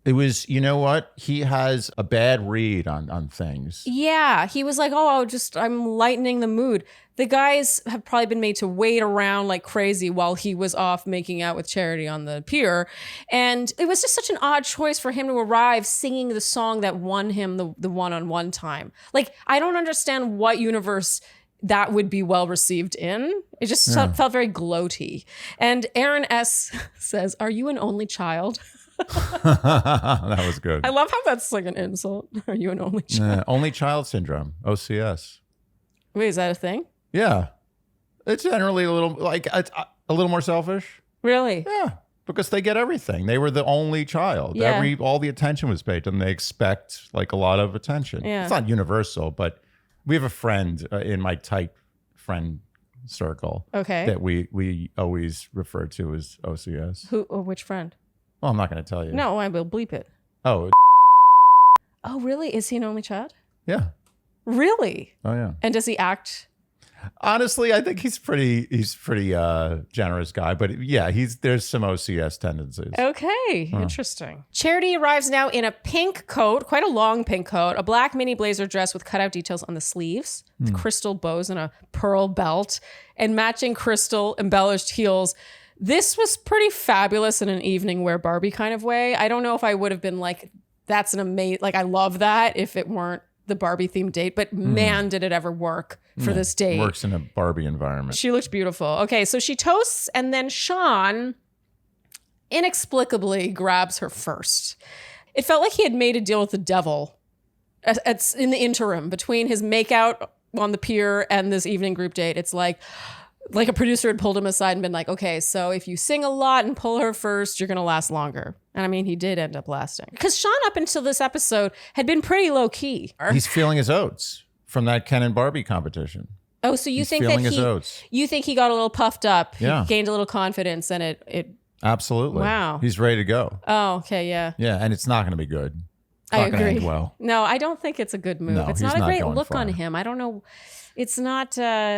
It was, you know what? He has a bad read on things. Yeah, he was like, I'm lightening the mood. The guys have probably been made to wait around like crazy while he was off making out with Charity on the pier. And it was just such an odd choice for him to arrive singing the song that won him the one-on-one time. Like, I don't understand what universe that would be well received in. It just felt very gloaty. And Aaron S. says, "Are you an only child?" That was good. I love how that's like an insult. Are you an only child? Only child syndrome, OCS. Wait, is that a thing? Yeah. It's generally a little more selfish. Really? Yeah. Because they get everything. They were the only child. Yeah. All the attention was paid, and they expect like a lot of attention. Yeah. It's not universal, but we have a friend in my tight friend circle that we always refer to as OCS. Who or which friend? Well, I'm not going to tell you. No, I will bleep it. Oh. Oh, really? Is he an only child? Yeah. Really? Oh, yeah. And does he act? Honestly, I think he's pretty generous guy, but yeah, there's some OCS tendencies. Okay, interesting. Charity arrives now in a pink coat, quite a long pink coat, a black mini blazer dress with cutout details on the sleeves, with crystal bows and a pearl belt, and matching crystal embellished heels. This was pretty fabulous in an evening wear Barbie kind of way. I don't know if I would have been like, that's an amazing, like I love that if it weren't the Barbie themed date, but man, did it ever work for this date. Works in a Barbie environment. She looked beautiful. Okay, so she toasts and then Sean inexplicably grabs her first. It felt like he had made a deal with the devil in the interim between his makeout on the pier and this evening group date. It's like a producer had pulled him aside and been like, okay, so if you sing a lot and pull her first, you're going to last longer. And I mean, he did end up lasting. Because Sean, up until this episode, had been pretty low key. He's feeling his oats from that Ken and Barbie competition. Oh, so you think feeling that his oats. You think he got a little puffed up, Yeah. he gained a little confidence, and it Absolutely. Wow. He's ready to go. Oh, okay, yeah. Yeah, and it's not going to be good. It's I not gonna agree. end well. No, I don't think it's a good move. No, It's he's not a not great going look far. on him. I don't know. It's not.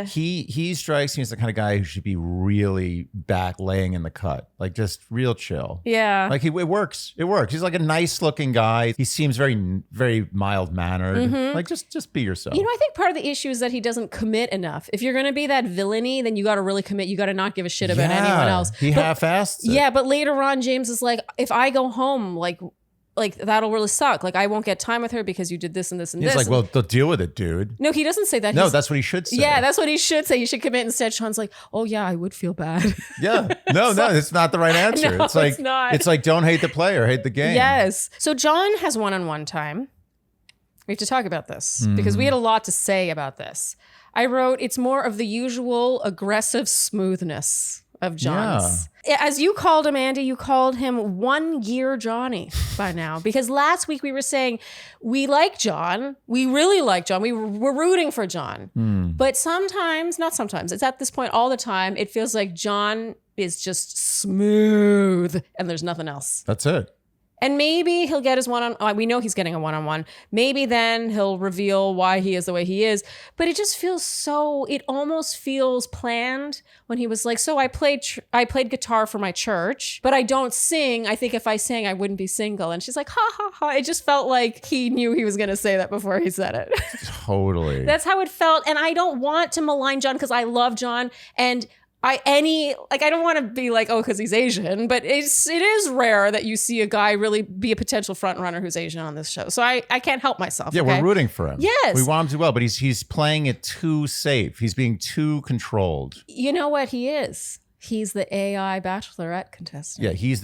He strikes me as the kind of guy who should be really back laying in the cut, like just real chill. Yeah. Like it works. It works. He's like a nice looking guy. He seems very, very mild mannered. Like just be yourself. You know, I think part of the issue is that he doesn't commit enough. If you're going to be that villainy, then you got to really commit. You got to not give a shit about anyone else. He half-assed it. Yeah, but later on, James is like, if I go home, like that'll really suck. Like I won't get time with her because you did this and this and He's this. like, well, they'll deal with it, dude. No, he doesn't say that. No, that's what he should say. Yeah, that's what he should say. You should commit instead. Sean's like, oh yeah, I would feel bad. Yeah. No, it's not the right answer. No, it's like it's not. It's like don't hate the player, hate the game. Yes. So John has one-on-one time. We have to talk about this because we had a lot to say about this. I wrote, it's more of the usual aggressive smoothness of John's. As you called him, Andy, you called him 1 year Johnny by now. Because last week we were saying we like John. We really like John. We're rooting for John. But sometimes, not sometimes, it's at this point all the time, it feels like John is just smooth and there's nothing else. That's it. And maybe he'll get his one-on-one. We know he's getting a one-on-one. Maybe then he'll reveal why he is the way he is. But it just feels it almost feels planned when he was like, so I played guitar for my church, but I don't sing. I think if I sang, I wouldn't be single. And she's like, ha, ha, ha. It just felt like he knew he was going to say that before he said it. Totally. That's how it felt. And I don't want to malign John because I love John. And I don't want to be like, oh, because he's Asian, but it is rare that you see a guy really be a potential front runner who's Asian on this show. So I can't help myself. Yeah, okay? we're rooting for him. Yes. We want him to do well, but he's playing it too safe. He's being too controlled. You know what he is? He's the AI Bachelorette contestant. Yeah, he's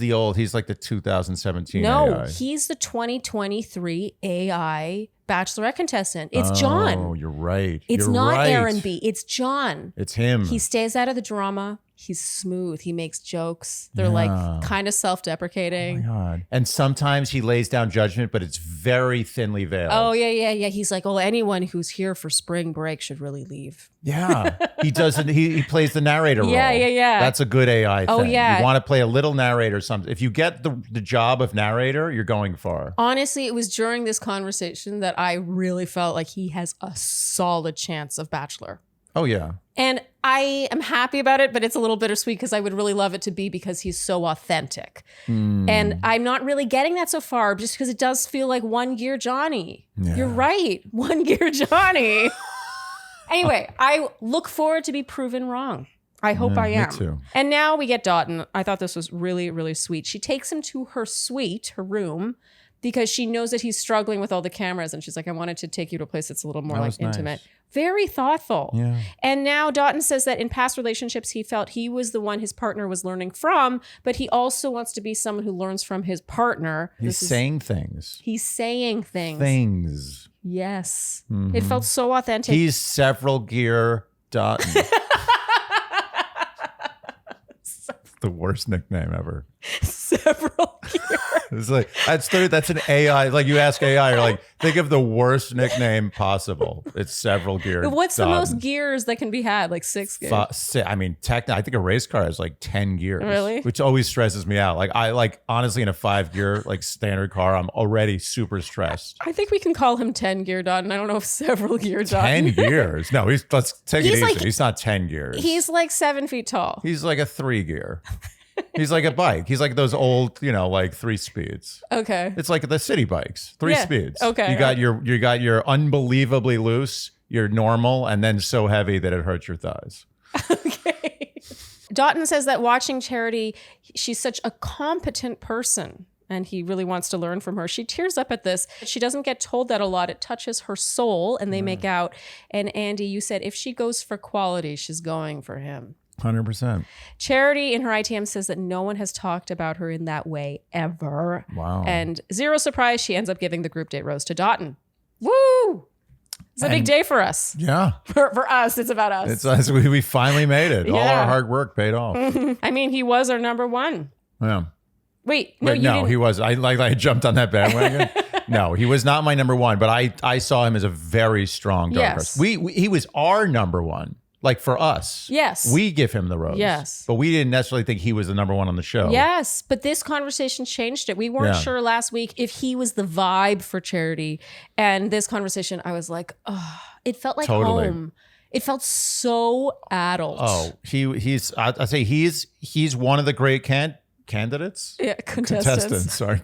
like the 2017 No, AI. he's the 2023 AI Bachelorette contestant. It's John. Oh, you're right. It's You're not right. Aaron B. It's John. It's him. He stays out of the drama. He's smooth. He makes jokes. They're like kind of self-deprecating. Oh my God. And sometimes he lays down judgment, but it's very thinly veiled. Oh, yeah. He's like, oh, anyone who's here for spring break should really leave. Yeah. He doesn't, he plays the narrator role. Yeah. That's a good AI thing. Oh, yeah. You want to play a little narrator something. If you get the job of narrator, you're going far. Honestly, it was during this conversation that I really felt like he has a solid chance of Bachelor. Oh, yeah. And I am happy about it, but it's a little bittersweet because I would really love it to be because he's so authentic. And I'm not really getting that so far just because it does feel like one gear Johnny. Yeah. You're right. One gear Johnny. Anyway, I look forward to be proven wrong. I hope I am. Me too. And now we get Dotun. I thought this was really, really sweet. She takes him to her suite, her room, because she knows that he's struggling with all the cameras. And she's like, I wanted to take you to a place that's a little more like intimate. Nice. Very thoughtful. Yeah. And now Dotun says that in past relationships, he felt he was the one his partner was learning from, but he also wants to be someone who learns from his partner. He's saying things. He's saying things. Things. Yes. It felt so authentic. He's several gear Dotun. The worst nickname ever. Several gear. It's like that's an AI. Like you ask AI, you're like, think of the worst nickname possible. It's several gear. What's the most gears that can be had? Like 6 gears. I mean, I think a race car has like 10 gears. Really? Which always stresses me out. Like honestly in a 5-gear like standard car, I'm already super stressed. I think we can call him 10 gear Dotun. I don't know if several gear Dotun. 10 gears? No, let's take it easy. Like, he's not 10 gears. He's like 7 feet tall. He's like a 3-gear. He's like a bike. He's like those old, like 3 speeds. Okay. It's like the city bikes, 3 speeds. Okay. You got your unbelievably loose, your normal, and then so heavy that it hurts your thighs. Okay. Dotun says that watching Charity, she's such a competent person and he really wants to learn from her. She tears up at this. She doesn't get told that a lot. It touches her soul and they make out. And Andy, you said if she goes for quality, she's going for him. 100%. Charity in her ITM says that no one has talked about her in that way ever. Wow. And zero surprise, she ends up giving the group date rose to Dotun. Woo! It's a big day for us. Yeah. For us, it's about us. It's us. We finally made it. Yeah. All our hard work paid off. I mean, he was our number one. Yeah. Wait, no, he was. I jumped on that bandwagon. No, he was not my number one, but I saw him as a very strong dark horse. He was our number one. Like for us. Yes. We give him the rose. Yes. But we didn't necessarily think he was the number one on the show. Yes. But this conversation changed it. We weren't sure last week if he was the vibe for Charity. And this conversation, I was like, oh, it felt like home. It felt so adult. Oh, I say he's one of the great candidates? Yeah, contestants. Sorry.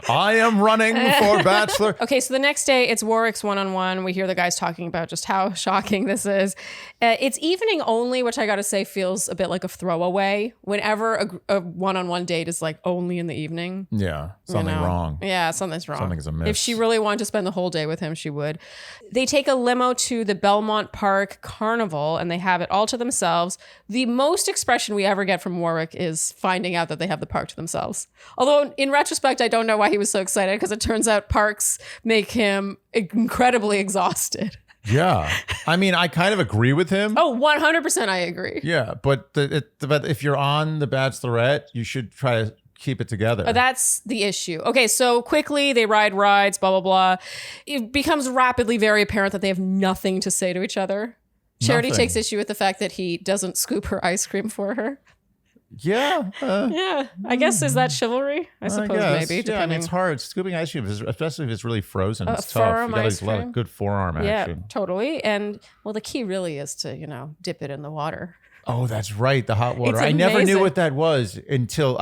I am running for Bachelor. Okay, so the next day, it's Warwick's one-on-one. We hear the guys talking about just how shocking this is. It's evening only, which I got to say feels a bit like a throwaway. Whenever a one-on-one date is like only in the evening. Yeah, something wrong. Yeah, something's wrong. Something's amiss. If she really wanted to spend the whole day with him, she would. They take a limo to the Belmont Park Carnival, and they have it all to themselves. The most expression we ever get from Warwick is finding out that they have the park to themselves. Although in retrospect, I don't know why he was so excited because it turns out parks make him incredibly exhausted. Yeah. I mean, I kind of agree with him. Oh, 100% I agree. Yeah. But if you're on The Bachelorette, you should try to keep it together. That's the issue. Okay, so quickly they ride rides, blah, blah, blah. It becomes rapidly very apparent that they have nothing to say to each other. Charity takes issue with the fact that he doesn't scoop her ice cream for her. Yeah. Yeah. I guess, is that chivalry? I suppose maybe. Yeah, I mean, it's hard. Scooping ice cream, especially if it's really frozen, it's tough. Forearm You got ice a lot cream? of good forearm action. Yeah, totally. And well, the key really is to, dip it in the water. Oh, that's right. The hot water. It's I never knew amazing. what that was until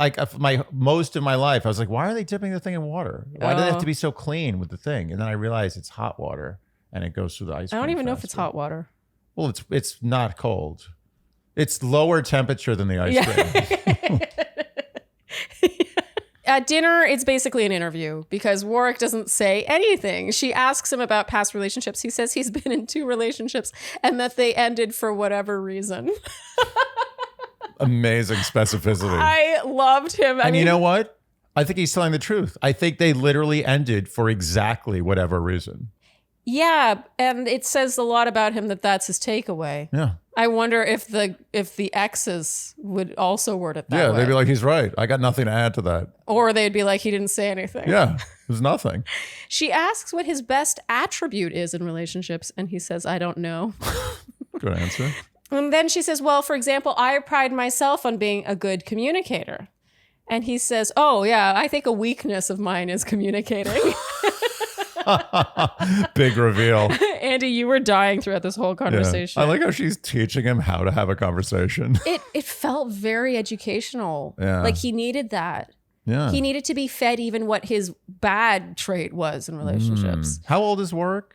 most of my life. I was like, why are they dipping the thing in water? Why do they have to be so clean with the thing? And then I realized it's hot water and it goes through the ice cream. I don't even know if it's faster. hot water. Well, it's not cold. It's lower temperature than the ice cream. At dinner, it's basically an interview because Warwick doesn't say anything. She asks him about past relationships. He says he's been in 2 relationships and that they ended for whatever reason. Amazing specificity. I loved him. And you know what? I think he's telling the truth. I think they literally ended for exactly whatever reason. Yeah, and it says a lot about him that that's his takeaway. Yeah. I wonder if the exes would also word it that way. Yeah, they'd be like, he's right. I got nothing to add to that. Or they'd be like, he didn't say anything. Yeah, there's nothing. She asks what his best attribute is in relationships, and he says, I don't know. Good answer. And then she says, well, for example, I pride myself on being a good communicator. And he says, oh, yeah, I think a weakness of mine is communicating. Big reveal. Andy, you were dying throughout this whole conversation. Yeah. I like how she's teaching him how to have a conversation. It felt very educational. Yeah. Like he needed that. Yeah. He needed to be fed even what his bad trait was in relationships. How old is Warwick?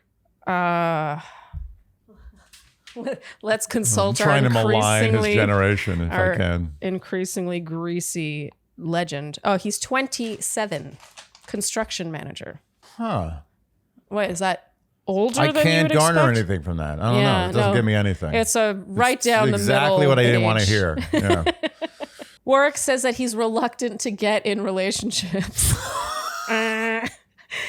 Let's consult I'm trying our to malign his increasingly generation if I can. increasingly greasy legend. Oh, he's 27, construction manager. Huh. What is that? Older I than you can't would garner expect? anything from that. I don't know. It doesn't give me anything. It's a right down the middle. Exactly what I didn't want to age. hear. Yeah. Warwick says that he's reluctant to get in relationships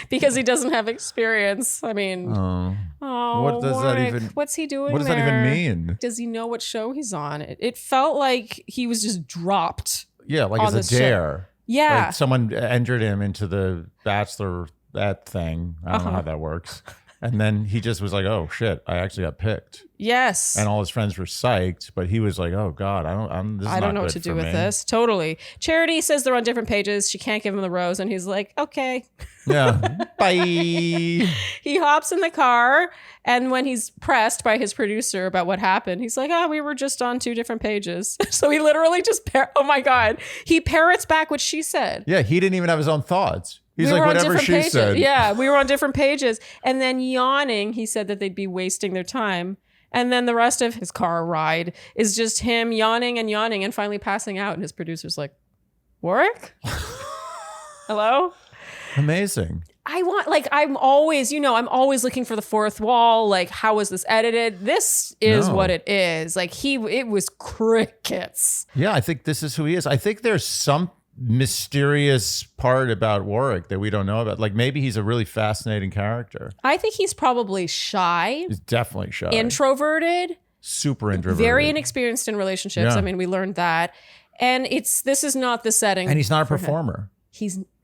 because he doesn't have experience. I mean, what does that Warwick, even? what's he doing? What does that even mean? Does he know what show he's on? It felt like he was just dropped. Yeah, like on it's a this dare. Yeah. Like someone entered him into the Bachelorette thing. I don't know how that works. And then he just was like, "Oh shit, I actually got picked." Yes. And all his friends were psyched, but he was like, "Oh God, I don't know what to do with this." Totally. Charity says they're on different pages. She can't give him the rose, and he's like, "Okay." Yeah. Bye. He hops in the car, and when he's pressed by his producer about what happened, he's like, "Oh, we were just on 2 different pages." So he literally just oh my God, he parrots back what she said. Yeah, he didn't even have his own thoughts. He's We like, were on whatever different she pages. said. Yeah, we were on different pages. And then yawning, he said that they'd be wasting their time. And then the rest of his car ride is just him yawning and finally passing out. And his producer's like, Warwick? Hello? Amazing. I'm always looking for the fourth wall. Like, how was this edited? This is what it is. Like, it was crickets. Yeah, I think this is who he is. I think there's some mysterious part about Warwick that we don't know about. Like maybe he's a really fascinating character. I think he's probably shy. He's definitely shy. Introverted. Super introverted. Very inexperienced in relationships. Yeah. I mean, we learned that. And this is not the setting. And he's not a performer.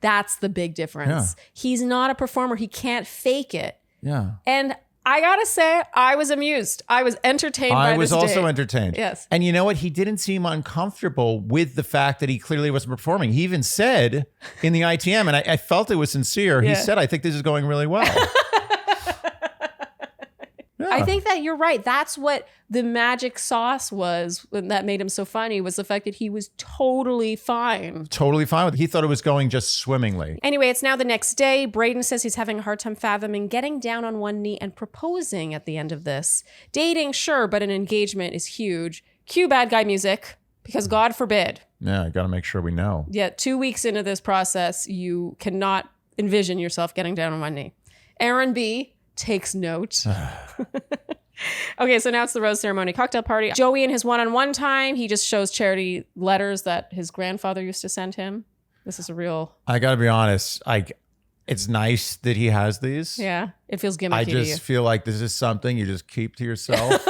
That's the big difference. Yeah. He's not a performer. He can't fake it. Yeah. And I gotta say, I was amused. I was entertained by this I was also date. entertained. Yes. And you know what? He didn't seem uncomfortable with the fact that he clearly wasn't performing. He even said in the ITM, and I felt it was sincere, he said, I think this is going really well. Yeah. I think that you're right. That's what the magic sauce was that made him so funny, was the fact that he was totally fine. Totally fine with it. He thought it was going just swimmingly. Anyway, it's now the next day. Brayden says he's having a hard time fathoming getting down on one knee and proposing at the end of this. Dating, sure, but an engagement is huge. Cue bad guy music, because God forbid. Yeah, I got to make sure we know. Yeah, 2 weeks into this process, you cannot envision yourself getting down on one knee. Aaron B. takes note. Okay, so now it's the rose ceremony cocktail party. Joey in his one-on-one time, he just shows Charity letters that his grandfather used to send him. This is a real... I got to be honest. It's nice that he has these. Yeah, it feels gimmicky I to you. just feel like this is something you just keep to yourself.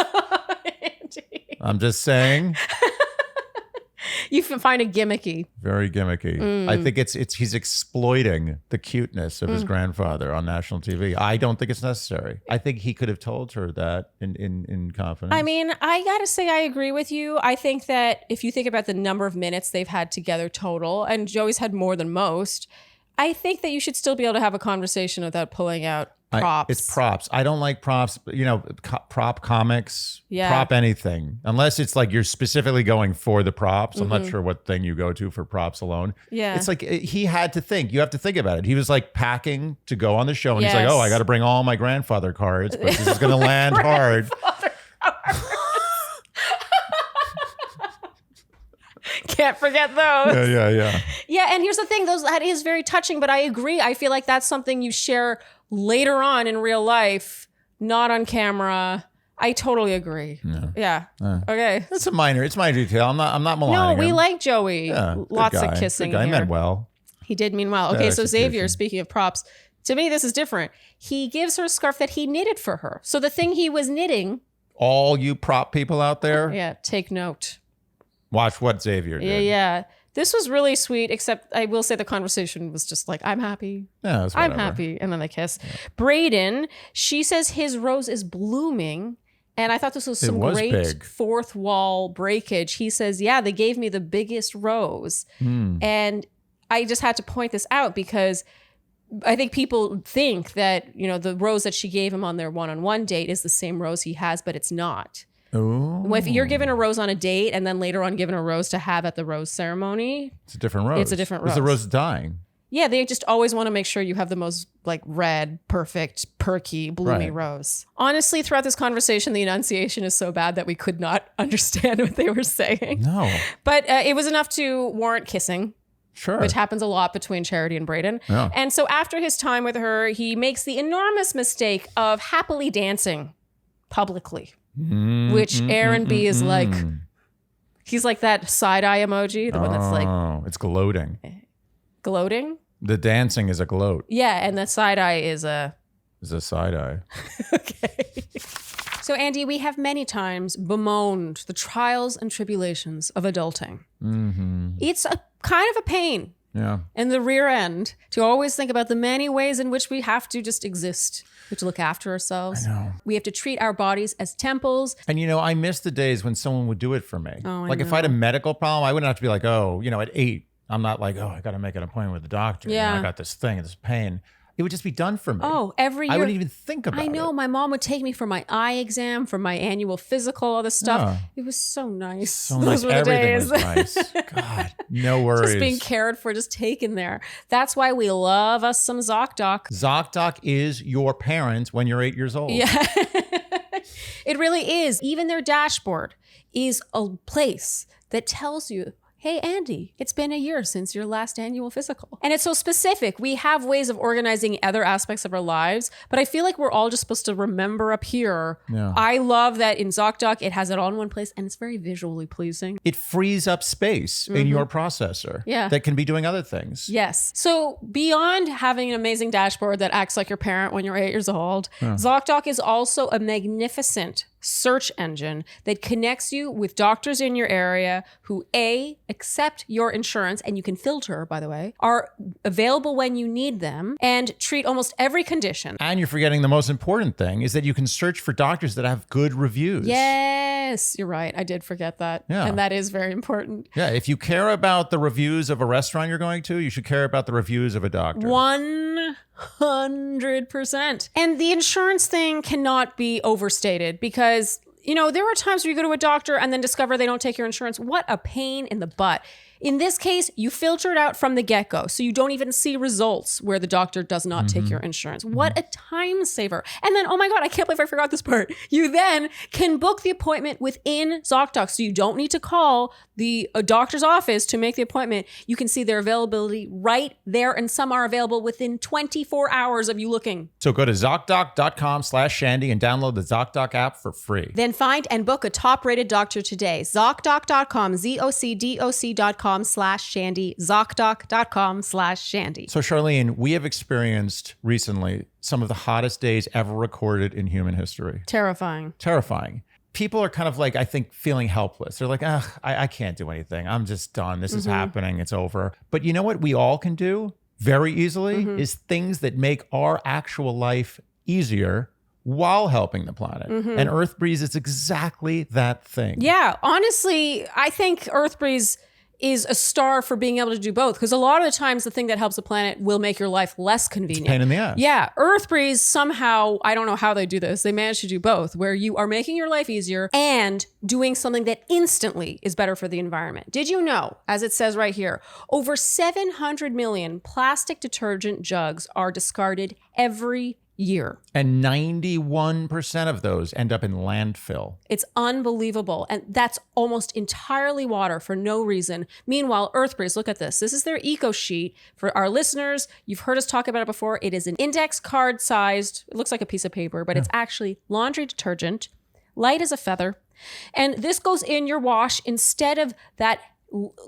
Andy. I'm just saying. You find it gimmicky. Very gimmicky. I think he's exploiting the cuteness of his grandfather on national TV. I don't think it's necessary. I think he could have told her that in confidence. I mean, I gotta say I agree with you. I think that if you think about the number of minutes they've had together total, and Joey's had more than most, I think that you should still be able to have a conversation without pulling out props. It's props. I don't like props, prop comics, Yeah. prop anything. Unless it's like you're specifically going for the props. I'm not sure what thing you go to for props alone. Yeah. It's like he had to think. You have to think about it. He was like packing to go on the show and he's like, Yes. oh, I got to bring all my grandfather cards, but this is going to land hard. Can't forget those. Yeah. Yeah, and here's the thing, that is very touching, but I agree. I feel like that's something you share later on in real life, not on camera. I totally agree. Yeah. Okay. It's minor detail. I'm not No, maligning we him. like Joey. Yeah, good Lots guy. of kissing Good guy. here. Meant well. He did mean well. Bad Okay, so Xavier, execution. speaking of props, To me, this is different. He gives her a scarf that he knitted for her. So the thing he was knitting. All you prop people out there. Yeah, take note. Watch what Xavier did. Yeah. This was really sweet, except I will say the conversation was just like, I'm happy. Yeah, it's I'm whatever. happy. And then they kiss. Yeah. Brayden, she says his rose is blooming. And I thought this was some great big. Fourth wall breakage. He says, yeah, they gave me the biggest rose. And I just had to point this out because I think people think that, you know, the rose that she gave him on their one-on-one date is the same rose he has, but it's not. Ooh. If you're given a rose on a date and then later on given a rose to have at the rose ceremony, it's a different rose. It's a different rose. Because the rose is dying. Yeah, they just always want to make sure you have the most like red, perfect, perky, bloomy rose. Honestly, throughout this conversation, the enunciation is so bad that we could not understand what they were saying. No. But it was enough to warrant kissing. Sure. Which happens a lot between Charity and Brayden. Yeah. And so after his time with her, he makes the enormous mistake of happily dancing publicly. Which Aaron B is like, he's like that side eye emoji, the one that's like, it's gloating. Gloating? The dancing is a gloat. Yeah, and the side eye is a side eye. Okay. So Andy, we have many times bemoaned the trials and tribulations of adulting. It's a kind of a pain. Yeah. In the rear end to always think about the many ways in which we have to just exist. We have to look after ourselves. I know. We have to treat our bodies as temples. And you know, I miss the days when someone would do it for me. Oh, like if I had a medical problem, I wouldn't have to be like, oh, you know, at 8, I'm not like, oh, I got to make an appointment with the doctor. Yeah. You know, I got this thing, this pain. It would just be done for me. Oh, every year. I wouldn't even think about it. I know. My mom would take me for my eye exam, for my annual physical, all this stuff. Yeah. It was so nice. So Those nice. were the Everything days. was nice. God, no worries. Just being cared for, just taken there. That's why we love us some ZocDoc. ZocDoc is your parent when you're 8 years old. Yeah. It really is. Even their dashboard is a place that tells you, hey, Andy, it's been a year since your last annual physical. And it's so specific. We have ways of organizing other aspects of our lives, but I feel like we're all just supposed to remember up here. Yeah. I love that in ZocDoc, it has it all in one place and it's very visually pleasing. It frees up space in your processor that can be doing other things. Yes. So beyond having an amazing dashboard that acts like your parent when you're 8 years old, ZocDoc is also a magnificent search engine that connects you with doctors in your area who accept your insurance, and you can filter, by the way, are available when you need them and treat almost every condition. And you're forgetting the most important thing is that you can search for doctors that have good reviews. Yes, you're right. I did forget that. Yeah. And that is very important. Yeah, if you care about the reviews of a restaurant you're going to, you should care about the reviews of a doctor. 100%. And the insurance thing cannot be overstated because, you know, there are times where you go to a doctor and then discover they don't take your insurance. What a pain in the butt. In this case, you filter it out from the get-go, so you don't even see results where the doctor does not take your insurance. What a time saver. And then, oh my God, I can't believe I forgot this part. You then can book the appointment within ZocDoc, so you don't need to call the doctor's office to make the appointment. You can see their availability right there, and some are available within 24 hours of you looking. So go to ZocDoc.com/Shandy and download the ZocDoc app for free. Then find and book a top-rated doctor today. ZocDoc.com, ZocDoc.com/Shandy, ZocDoc.com/Shandy. So Sharleen, we have experienced recently some of the hottest days ever recorded in human history. Terrifying. People are kind of like, I think, feeling helpless. They're like, I can't do anything. I'm just done. This is happening. It's over. But you know what we all can do very easily is things that make our actual life easier while helping the planet. And Earth Breeze is exactly that thing. Yeah, honestly, I think Earth Breeze is a star for being able to do both, because a lot of the times the thing that helps the planet will make your life less convenient. Pain in the ass. Yeah, Earth Breeze somehow, I don't know how they do this, they manage to do both, where you are making your life easier and doing something that instantly is better for the environment. Did you know, as it says right here, over 700 million plastic detergent jugs are discarded every year. And 91% of those end up in landfill. It's unbelievable. And that's almost entirely water for no reason. Meanwhile, Earth Breeze, look at this. This is their eco sheet. For our listeners, you've heard us talk about it before. It is an index card sized, it looks like a piece of paper, but it's actually laundry detergent, light as a feather. And this goes in your wash instead of that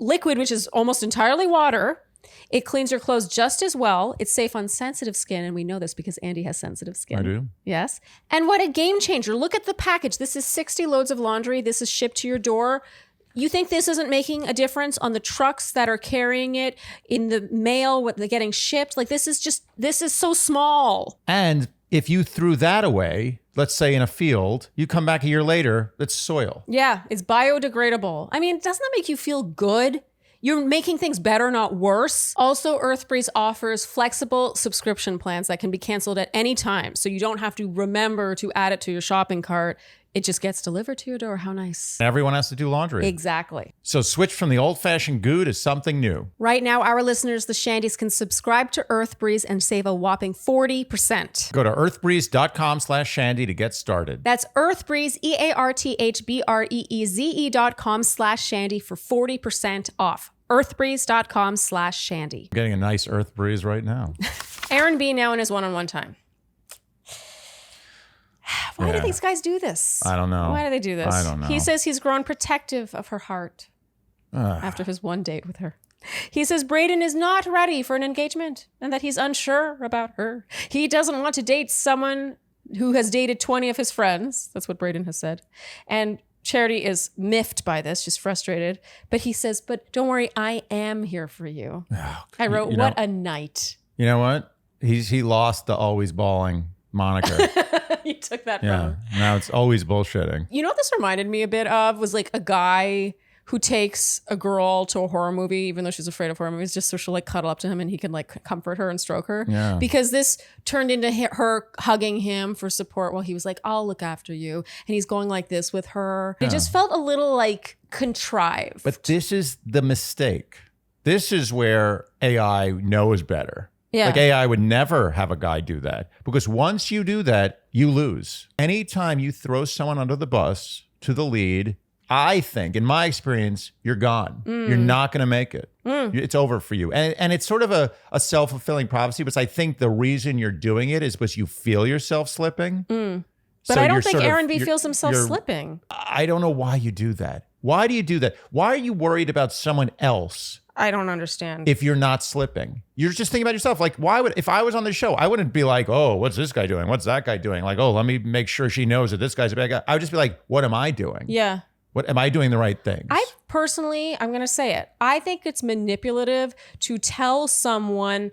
liquid, which is almost entirely water, It cleans your clothes just as well. It's safe on sensitive skin. And we know this because Andy has sensitive skin. I do. Yes. And what a game changer. Look at the package. This is 60 loads of laundry. This is shipped to your door. You think this isn't making a difference on the trucks that are carrying it, in the mail, what they're getting shipped? Like, this is so small. And if you threw that away, let's say in a field, you come back a year later, that's soil. Yeah, it's biodegradable. I mean, doesn't that make you feel good? You're making things better, not worse. Also, EarthBreeze offers flexible subscription plans that can be canceled at any time. So you don't have to remember to add it to your shopping cart. It just gets delivered to your door. How nice. Everyone has to do laundry. Exactly. So switch from the old-fashioned goo to something new. Right now, our listeners, the Shandys, can subscribe to EarthBreeze and save a whopping 40%. Go to earthbreeze.com/Shandy to get started. That's EarthBreeze, EarthBreeze.com/Shandy for 40% off. Earthbreeze.com/Shandy. I'm getting a nice Earth breeze right now. Aaron B. now in his one-on-one time. Why do these guys do this? I don't know. Why do they do this? I don't know. He says he's grown protective of her heart after his one date with her. He says Brayden is not ready for an engagement and that he's unsure about her. He doesn't want to date someone who has dated 20 of his friends. That's what Brayden has said. And Charity is miffed by this. She's frustrated. But he says, but don't worry, I am here for you. I wrote, what a night. You know what? He lost the always bawling moniker. You took that from him. Now it's always bullshitting. You know what this reminded me a bit of was like a guy who takes a girl to a horror movie, even though she's afraid of horror movies, just so she'll like cuddle up to him and he can like comfort her and stroke her. Yeah. Because this turned into her hugging him for support while he was like, I'll look after you. And he's going like this with her. It just felt a little like contrived. But this is the mistake. This is where AI knows better. Yeah. Like AI would never have a guy do that because once you do that, you lose. Anytime you throw someone under the bus to the lead, I think, in my experience, you're gone. You're not going to make it. It's over for you. And it's sort of a self-fulfilling prophecy, because I think the reason you're doing it is because you feel yourself slipping. But So I don't you're think sort of- Aaron B. you're- feels himself you're- slipping. I don't know why you do that. Why do you do that? Why are you worried about someone else I don't understand. if you're not slipping? You're just thinking about yourself. Like, if I was on the show, I wouldn't be like, oh, what's this guy doing? What's that guy doing? Like, oh, let me make sure she knows that this guy's a bad guy. I would just be like, what am I doing? Yeah. What am I doing the right things? I personally, I'm going to say it. I think it's manipulative to tell someone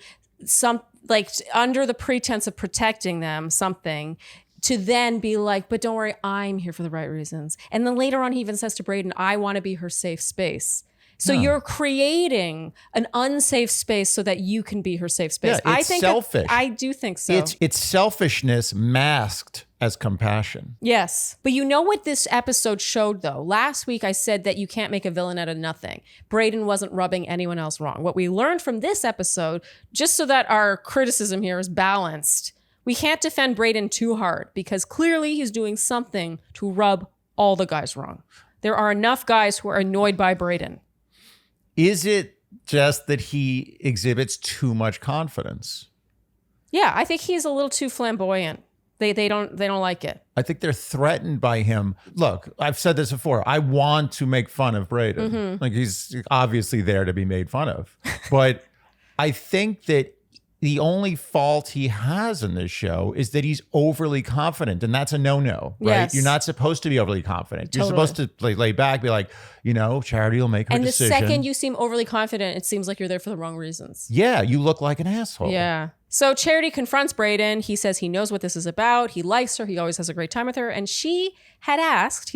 like under the pretense of protecting them something, to then be like, but don't worry, I'm here for the right reasons. And then later on, he even says to Brayden, I want to be her safe space. So you're creating an unsafe space so that you can be her safe space. Yeah, it's selfish. I do think so. It's selfishness masked as compassion. Yes. But you know what this episode showed, though? Last week, I said that you can't make a villain out of nothing. Brayden wasn't rubbing anyone else wrong. What we learned from this episode, just so that our criticism here is balanced, we can't defend Brayden too hard because clearly he's doing something to rub all the guys wrong. There are enough guys who are annoyed by Brayden. Is it just that he exhibits too much confidence? Yeah, I think he's a little too flamboyant. They don't like it. I think they're threatened by him. Look, I've said this before. I want to make fun of Brayden. Like, he's obviously there to be made fun of. But I think that the only fault he has in this show is that he's overly confident, and that's a no-no, right? Yes. You're not supposed to be overly confident. You're Totally. supposed to lay back, be like, Charity will make her And decision. the second you seem overly confident, it seems like you're there for the wrong reasons. Yeah, you look like an asshole. Yeah. So Charity confronts Brayden. He says he knows what this is about. He likes her. He always has a great time with her. And he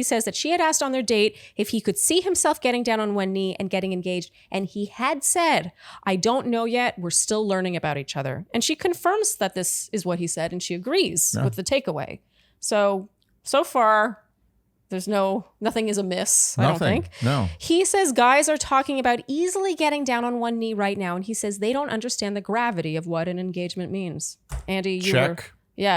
says that she had asked on their date if he could see himself getting down on one knee and getting engaged. And he had said, I don't know yet. We're still learning about each other. And she confirms that this is what he said. And she agrees with the takeaway. So far, there's nothing is amiss, I don't think. No. He says guys are talking about easily getting down on one knee right now. And he says they don't understand the gravity of what an engagement means. Andy,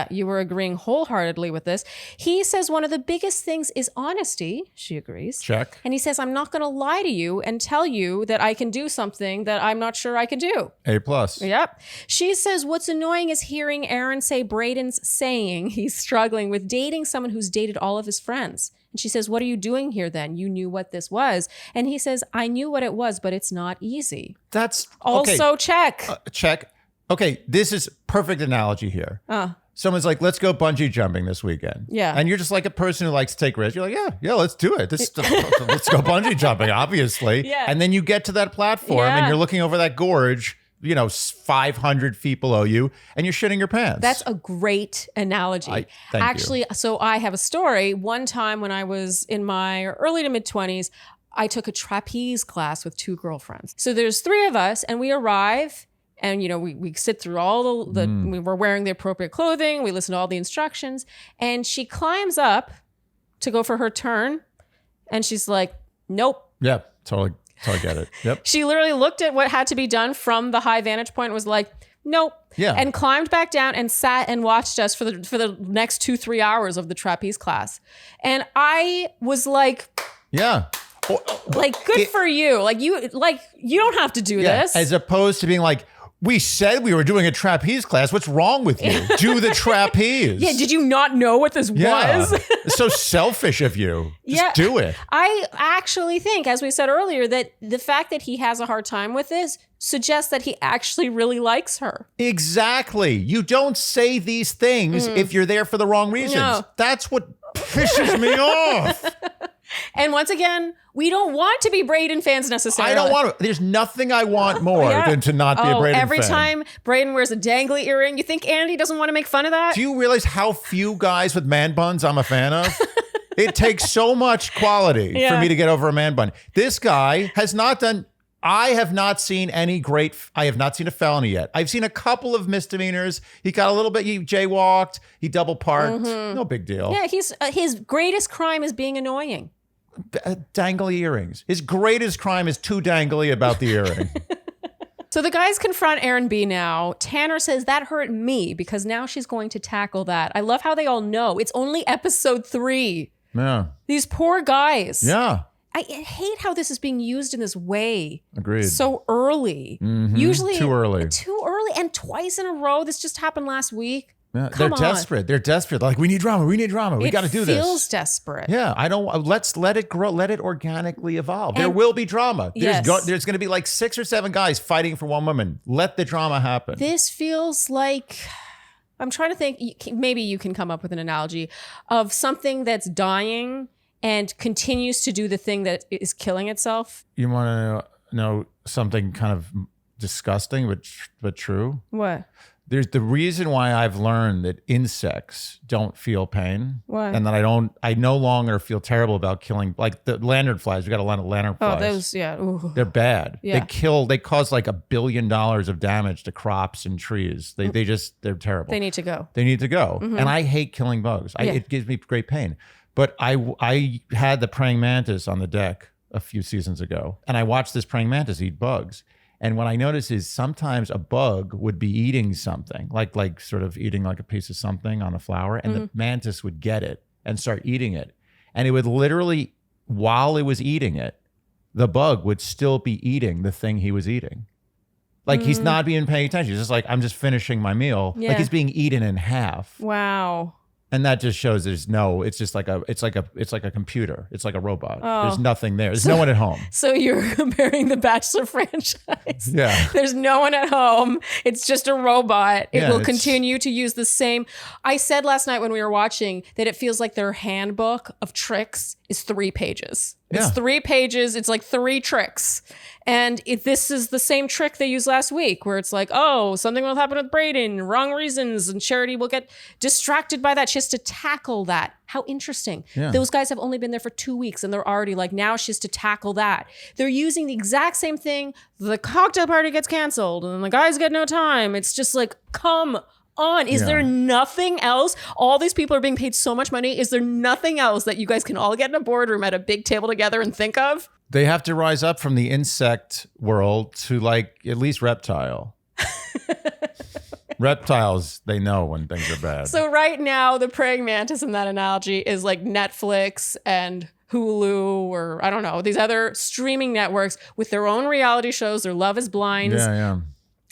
you were agreeing wholeheartedly with this. He says one of the biggest things is honesty. She agrees. Check. And he says, I'm not going to lie to you and tell you that I can do something that I'm not sure I can do. A+. Yep. She says what's annoying is hearing Aaron say Brayden's saying he's struggling with dating someone who's dated all of his friends. And she says, what are you doing here then? You knew what this was. And he says, I knew what it was, but it's not easy. That's also check. Check. Okay, this is perfect analogy here. Someone's like, let's go bungee jumping this weekend. Yeah. And you're just like a person who likes to take risks. You're like, yeah, let's do it. Let's go bungee jumping, obviously. Yeah. And then you get to that platform and you're looking over that gorge, 500 feet below you, and you're shitting your pants. That's a great analogy. Thank you. So I have a story. One time when I was in my early to mid 20s, I took a trapeze class with 2 girlfriends. So there's 3 of us, and we arrive. And, we sit through all we were wearing the appropriate clothing. We listen to all the instructions. And she climbs up to go for her turn. And she's like, nope. Yeah, totally get it. Yep. She literally looked at what had to be done from the high vantage point and was like, nope. Yeah. And climbed back down and sat and watched us for the next 2-3 hours of the trapeze class. And I was like, yeah. Good for you. You don't have to do this. As opposed to being like, we said we were doing a trapeze class. What's wrong with you? Do the trapeze. Yeah, did you not know what this was? It's so selfish of you. Just do it. I actually think, as we said earlier, that the fact that he has a hard time with this suggests that he actually really likes her. Exactly. You don't say these things if you're there for the wrong reasons. No. That's what pisses me off. And once again, we don't want to be Brayden fans necessarily. I don't want to. There's nothing I want more than to not be a Brayden fan. Every time Brayden wears a dangly earring, you think Andy doesn't want to make fun of that? Do you realize how few guys with man buns I'm a fan of? It takes so much quality for me to get over a man bun. This guy has not done... I have not seen I have not seen a felony yet. I've seen a couple of misdemeanors. He got a little bit, he jaywalked, he double parked. No big deal. Yeah, his greatest crime is being annoying. Dangly earrings. His greatest crime is too dangly about the earring. So the guys confront Aaron B now. Tanner says that hurt me because now she's going to tackle that. I love how they all know. It's only episode 3. Yeah. These poor guys. Yeah. I hate how this is being used in this way. Agreed. So early. Usually too early. Too early and twice in a row. This just happened last week. Yeah, they're desperate. They're desperate. They're like, we need drama. We need drama. We got to do this. It feels desperate. Yeah, let's let it grow. Let it organically evolve. There will be drama. There's going to be like 6 or 7 guys fighting for one woman. Let the drama happen. This feels like, I'm trying to think, maybe you can come up with an analogy of something that's dying and continues to do the thing that is killing itself. You want to know something kind of disgusting, but true? What? There's the reason why I've learned that insects don't feel pain. What? And that I no longer feel terrible about killing, like the lanternflies. We got a lot of lanternflies. Oh, those, yeah. Ooh. They're bad. Yeah. They cause like $1 billion of damage to crops and trees. They're terrible. They need to go. And I hate killing bugs. It gives me great pain. But I had the praying mantis on the deck a few seasons ago, and I watched this praying mantis eat bugs. And what I noticed is sometimes a bug would be eating something, like sort of eating like a piece of something on a flower, and the mantis would get it and start eating it. And it would literally, while it was eating it, the bug would still be eating the thing he was eating. Like he's not being paying attention. He's just like, I'm just finishing my meal. Yeah. Like he's being eaten in half. Wow. And that just shows it's just like a computer. It's like a robot. There's nothing there. There's no one at home. So you're comparing the Bachelor franchise. Yeah. There's no one at home. It's just a robot. It Yeah, will continue to use the same. I said last night when we were watching that it feels like their handbook of tricks is 3 pages. It's Yeah. 3 pages. It's like 3 tricks. And this is the same trick they used last week where it's like, oh, something will happen with Brayden, wrong reasons, and Charity will get distracted by that. She has to tackle that. How interesting. Yeah. Those guys have only been there for 2 weeks and they're already like, now she has to tackle that. They're using the exact same thing. The cocktail party gets canceled and the guys get no time. It's just like, come on. Is there nothing else? All these people are being paid so much money. Is there nothing else that you guys can all get in a boardroom at a big table together and think of? They have to rise up from the insect world to like at least reptile. Reptiles, they know when things are bad. So right now, the praying mantis in that analogy is like Netflix and Hulu or I don't know, these other streaming networks with their own reality shows, their Love is Blind, yeah.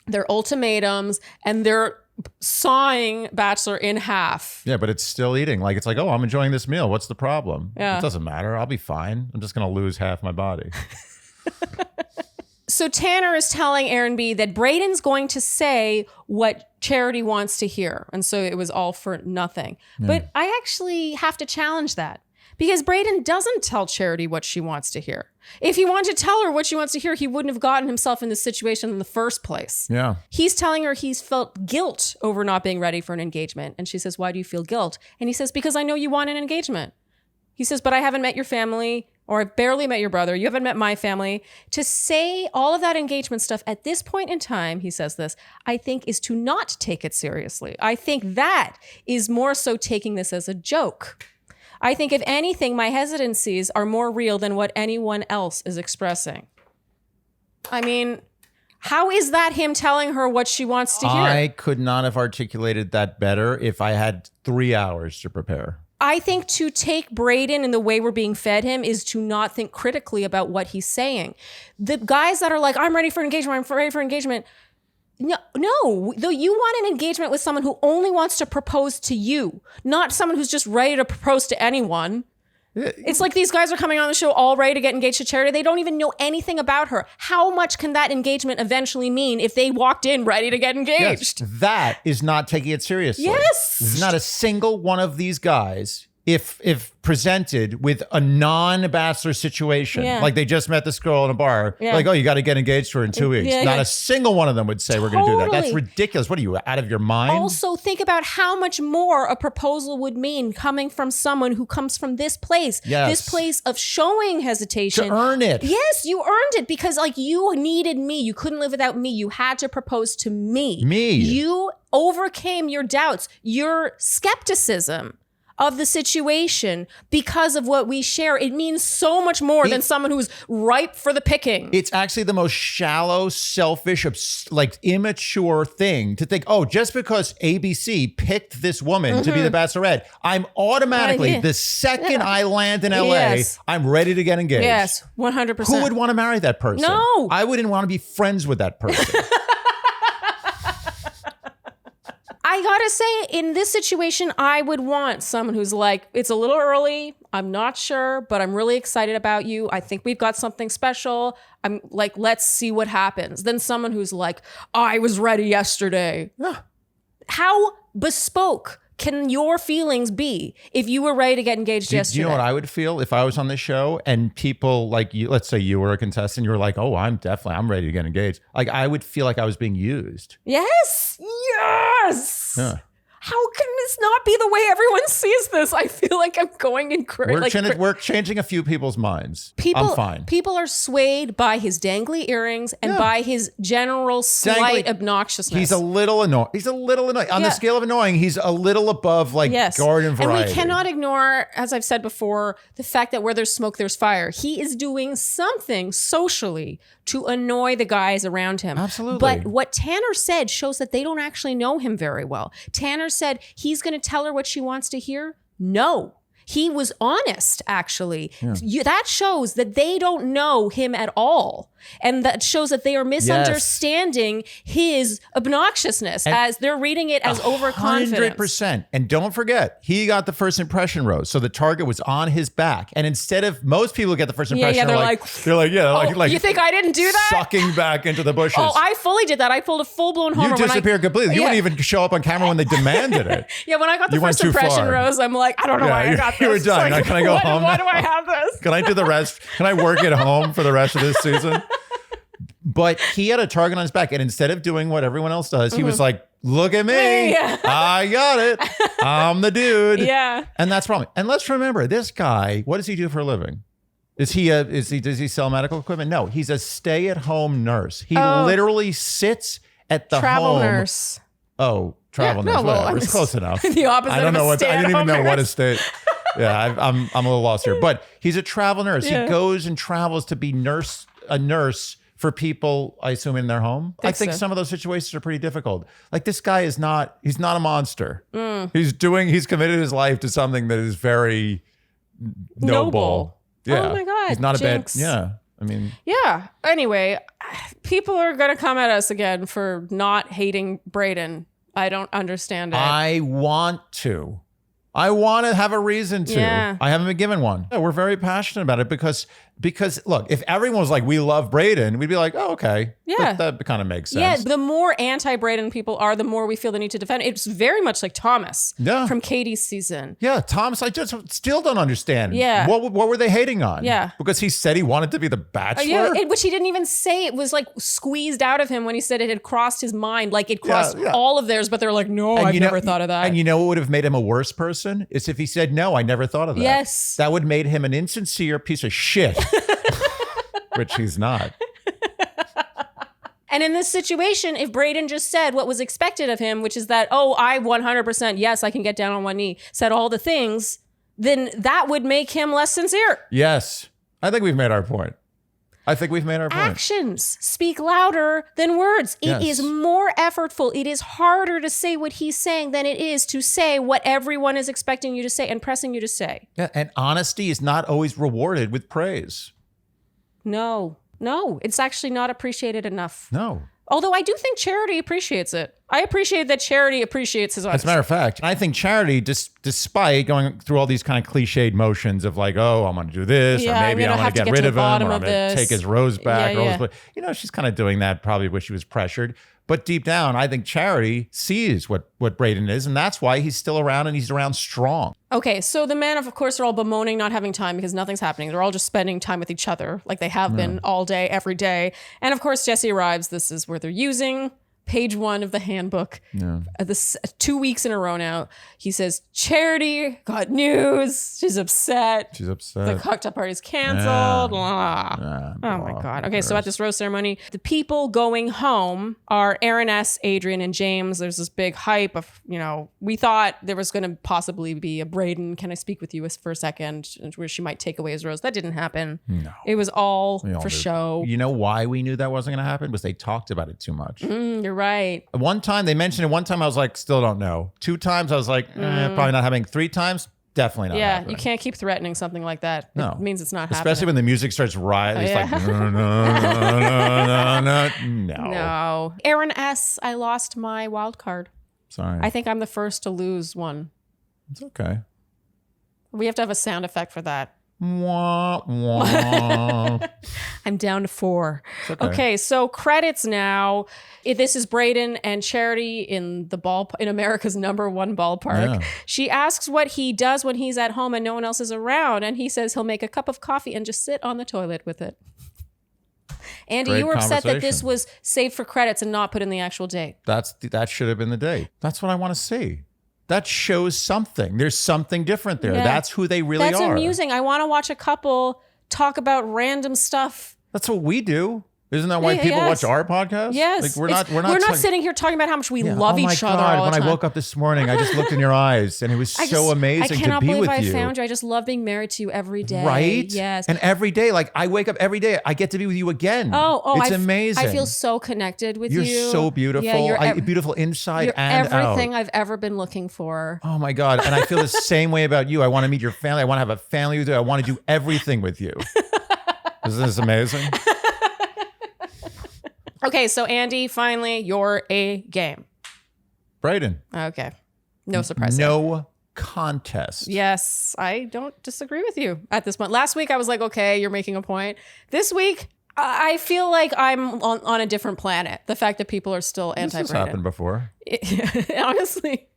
their ultimatums, and they're sawing Bachelor in half. Yeah, but it's still eating. Like, it's like, oh, I'm enjoying this meal. What's the problem? Yeah. It doesn't matter. I'll be fine. I'm just going to lose half my body. So Tanner is telling Aaron B that Brayden's going to say what Charity wants to hear. And so it was all for nothing. Yeah. But I actually have to challenge that. Because Brayden doesn't tell Charity what she wants to hear. If he wanted to tell her what she wants to hear, he wouldn't have gotten himself in this situation in the first place. Yeah. He's telling her he's felt guilt over not being ready for an engagement. And she says, why do you feel guilt? And he says, because I know you want an engagement. He says, but I haven't met your family, or I've barely met your brother. You haven't met my family. To say all of that engagement stuff at this point in time, he says this, I think is to not take it seriously. I think that is more so taking this as a joke. I think, if anything, my hesitancies are more real than what anyone else is expressing. I mean, how is that him telling her what she wants to hear? I could not have articulated that better if I had 3 hours to prepare. I think to take Brayden and the way we're being fed him is to not think critically about what he's saying. The guys that are like, I'm ready for engagement, I'm ready for engagement. No, though you want an engagement with someone who only wants to propose to you, not someone who's just ready to propose to anyone. It's like these guys are coming on the show all ready to get engaged to Charity. They don't even know anything about her. How much can that engagement eventually mean if they walked in ready to get engaged? Yes, that is not taking it seriously. Yes. There's not a single one of these guys, if presented with a non-Bachelor situation, like they just met this girl in a bar, like, oh, you got to get engaged to her in 2 weeks. Not a single one of them would say we're going to do that. That's ridiculous. What are you, out of your mind? Also, think about how much more a proposal would mean coming from someone who comes from this place. Yes. This place of showing hesitation. To earn it. Yes, you earned it because like you needed me. You couldn't live without me. You had to propose to me. You overcame your doubts, your skepticism of the situation because of what we share. It means so much more than someone who's ripe for the picking. It's actually the most shallow, selfish, like immature thing to think, oh, just because ABC picked this woman to be the Bachelorette, I'm automatically, the second I land in LA, I'm ready to get engaged. Yes, 100%. Who would want to marry that person? No. I wouldn't want to be friends with that person. I gotta say, in this situation, I would want someone who's like, it's a little early, I'm not sure, but I'm really excited about you. I think we've got something special. I'm like, let's see what happens. Then someone who's like, I was ready yesterday. How bespoke can your feelings be if you were ready to get engaged yesterday? Do you know what I would feel if I was on the show and people like you, let's say you were a contestant, you were like, oh, I'm ready to get engaged. Like, I would feel like I was being used. Yes. Yes. Yeah. How can this not be the way everyone sees this? I feel like I'm going in crazy. We're changing a few people's minds. I'm fine. People are swayed by his dangly earrings and by his general slight obnoxiousness. He's a little annoying. On the scale of annoying, he's a little above garden variety. And we cannot ignore, as I've said before, the fact that where there's smoke, there's fire. He is doing something socially to annoy the guys around him. Absolutely. But what Tanner said shows that they don't actually know him very well. Tanner said he's going to tell her what she wants to hear. No. He was honest, actually. Yeah. That shows that they don't know him at all. And that shows that they are misunderstanding his obnoxiousness as they're reading it as overconfidence. 100%. And don't forget, he got the first impression rose. So the target was on his back. And instead of most people get the first impression, they're like, you think I didn't do that? Sucking back into the bushes. Oh, I fully did that. I pulled a full-blown homer. You disappeared completely. You wouldn't even show up on camera when they demanded it. When I got the first impression rose, I'm like, I don't know why I got this. You were done. Like, can I go home? Why do I have this? Can I do the rest? Can I work at home for the rest of this season? But he had a target on his back. And instead of doing what everyone else does, he was like, look at me. I got it. I'm the dude. Yeah. And that's probably. And let's remember, this guy, what does he do for a living? Does he sell medical equipment? No, he's a stay-at-home nurse. He literally sits at the travel home. nurse. Oh, travel nurse. Whatever. It's close enough. The opposite. I didn't even know what a state. Yeah, I'm a little lost here. But he's a travel nurse. He goes and travels to be a nurse for people, I assume, in their home. I think some of those situations are pretty difficult. Like, this guy he's not a monster. He's committed his life to something that is very noble. Yeah. Oh my God. He's not Jinx. a bad, I mean. Yeah. Anyway, people are going to come at us again for not hating Brayden. I don't understand it. I want to. I want to have a reason to. Yeah. I haven't been given one. We're very passionate about it because look, if everyone was like, we love Brayden, we'd be like, oh, okay. Yeah. That kind of makes sense. Yeah, the more anti-Brayden people are, the more we feel the need to defend. It's very much like Thomas from Katie's season. Yeah, Thomas, I just still don't understand. Yeah. What were they hating on? Yeah. Because he said he wanted to be the Bachelor? Which he didn't even say. It was like squeezed out of him when he said it had crossed his mind. Like it crossed all of theirs, but they were like, no, I've never thought of that. And you know what would have made him a worse person? Is if he said, no, I never thought of that. Yes. That would have made him an insincere piece of shit. Which he's not. And in this situation, if Brayden just said what was expected of him, which is that, oh, I 100%, yes, I can get down on one knee, said all the things, then that would make him less sincere. Yes. I think we've made our point. Actions speak louder than words. It is more effortful. It is harder to say what he's saying than it is to say what everyone is expecting you to say and pressing you to say. Yeah, and honesty is not always rewarded with praise. No, it's actually not appreciated enough. No. Although I do think Charity appreciates it. I appreciate that Charity appreciates his honesty. As a matter of fact, I think Charity, despite going through all these kind of cliched motions of like, oh, I'm going to do this, or maybe I'm going to get rid of him, or I'm going to take his rose back. She's kind of doing that probably when she was pressured. But deep down, I think Charity sees what Brayden is, and that's why he's still around, and he's around strong. Okay, so the men, of course, are all bemoaning not having time because nothing's happening. They're all just spending time with each other like they have been all day, every day. And of course, Jesse arrives. This is where they're using page 1 of the handbook. Yeah. This 2 weeks in a row now. He says, Charity got news. She's upset. The cocktail party's canceled. Oh my God. Okay, so at this rose ceremony, the people going home are Aaron S., Adrian, and James. There's this big hype of, we thought there was going to possibly be a Brayden, can I speak with you for a second, where she might take away his rose. That didn't happen. No. It was all for show. You know why we knew that wasn't going to happen? Was they talked about it too much. You're right. One time they mentioned it. One time I was like, still don't know. 2 times I was like, probably not happening. 3 times, definitely not happening. You can't keep threatening something like that. No. It means it's not happening. Especially when the music starts rising. It's like, no. Aaron S., I lost my wild card. Sorry. I think I'm the first to lose one. It's okay. We have to have a sound effect for that. Wah, wah. I'm down to 4. Okay, so credits now. This is Brayden and Charity in America's #1 ballpark. Yeah. She asks what he does when he's at home and no one else is around, and he says he'll make a cup of coffee and just sit on the toilet with it. Andy, you were upset that this was saved for credits and not put in the actual date. That should have been the date. That's what I want to see. That shows something. There's something different there. Yeah. That's who they really are. That's amusing. I want to watch a couple talk about random stuff. That's what we do. Isn't that why people watch our podcast? Yes. Like we're not sitting here talking about how much we love each other all the time. When I woke up this morning, I just looked in your eyes and it was so amazing to be with you. I cannot believe I found you. I just love being married to you every day. Right? Yes. And every day, like I wake up every day, I get to be with you again. It's amazing. I feel so connected with you. You're so beautiful. Yeah, you're beautiful inside and out. Everything I've ever been looking for. Oh my God. And I feel the same way about you. I want to meet your family. I want to have a family with you. I want to do everything with you. Isn't this amazing? Okay, so Andy, finally, you're a game. Brayden. Okay. No surprise. No contest. Yes, I don't disagree with you at this point. Last week, I was like, okay, you're making a point. This week, I feel like I'm on a different planet. The fact that people are still anti-Brayden. This has happened before. Honestly,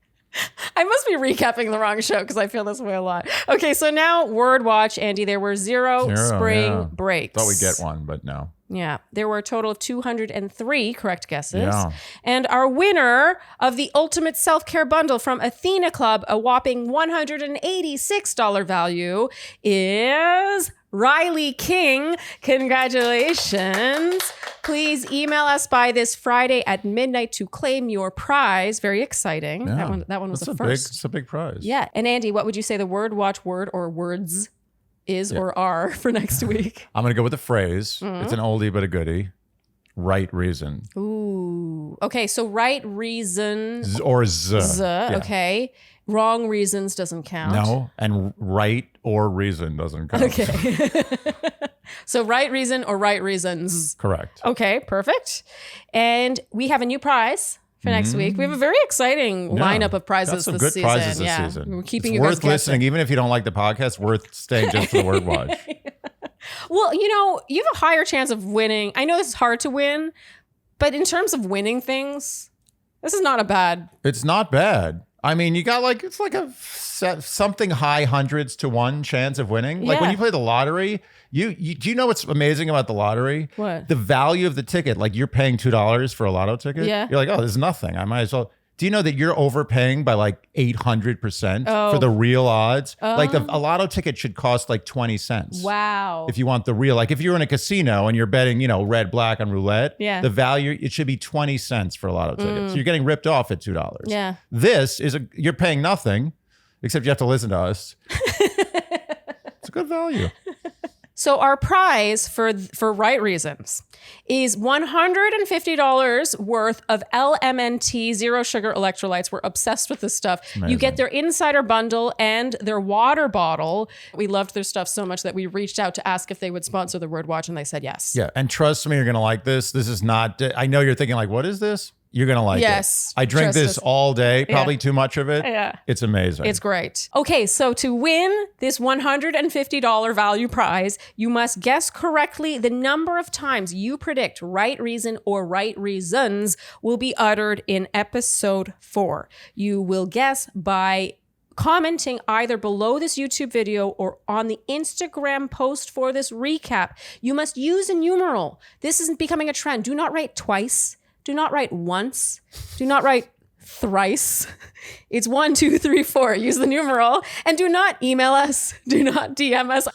I must be recapping the wrong show because I feel this way a lot. Okay, so now Word Watch, Andy. There were zero spring breaks. Thought we'd get one, but no. Yeah, there were a total of 203 correct guesses. Yeah. And our winner of the Ultimate Self-Care Bundle from Athena Club, a whopping $186 value, is Riley King. Congratulations. Please email us by this Friday at midnight to claim your prize. Very exciting. Yeah. That one was the first. It's a big prize. Yeah. And Andy, what would you say the Word Watch word or words is or are for next week? I'm going to go with the phrase. Mm-hmm. It's an oldie but a goodie. Right reason. Ooh. Okay, so right reason. Or z. Yeah. Okay. Wrong reasons doesn't count. No, and right or reason doesn't count. Okay. So right reason or right reasons. Correct. Okay, perfect. And we have a new prize for next week. We have a very exciting lineup of prizes some this good season. prizes this season. We're keeping it's you guys worth listening, guessing. even if you don't like the podcast. Worth staying just for the word watch. Well, you have a higher chance of winning. I know this is hard to win, but in terms of winning things, this is not a bad. It's not bad. I mean, you got it's like a something high hundreds to 1 chance of winning. Like when you play the lottery, you do you know what's amazing about the lottery? What? The value of the ticket. Like you're paying $2 for a lotto ticket. Yeah. You're like, oh, there's nothing. I might as well. Do you know that you're overpaying by like 800% for the real odds? Like a lotto ticket should cost like 20 cents. Wow. If you want the real, like if you're in a casino and you're betting, red, black on roulette, the value, it should be 20 cents for a lotto ticket. So you're getting ripped off at $2. Yeah. This is you're paying nothing, except you have to listen to us. It's a good value. So our prize for Right Reasons is $150 worth of LMNT zero sugar electrolytes. We're obsessed with this stuff. You get their insider bundle and their water bottle. We loved their stuff so much that we reached out to ask if they would sponsor the Word Watch, and they said yes. Yeah, and trust me, you're gonna like this. This is not. I know you're thinking like, what is this? You're going to like it. I drink this all day, probably too much of it. Yeah. It's amazing. It's great. Okay, so to win this $150 value prize, you must guess correctly the number of times you predict right reason or right reasons will be uttered in episode 4. You will guess by commenting either below this YouTube video or on the Instagram post for this recap. You must use a numeral. This isn't becoming a trend. Do not write twice. Do not write once. Do not write thrice. It's 1, 2, 3, 4. Use the numeral. And do not email us. Do not DM us.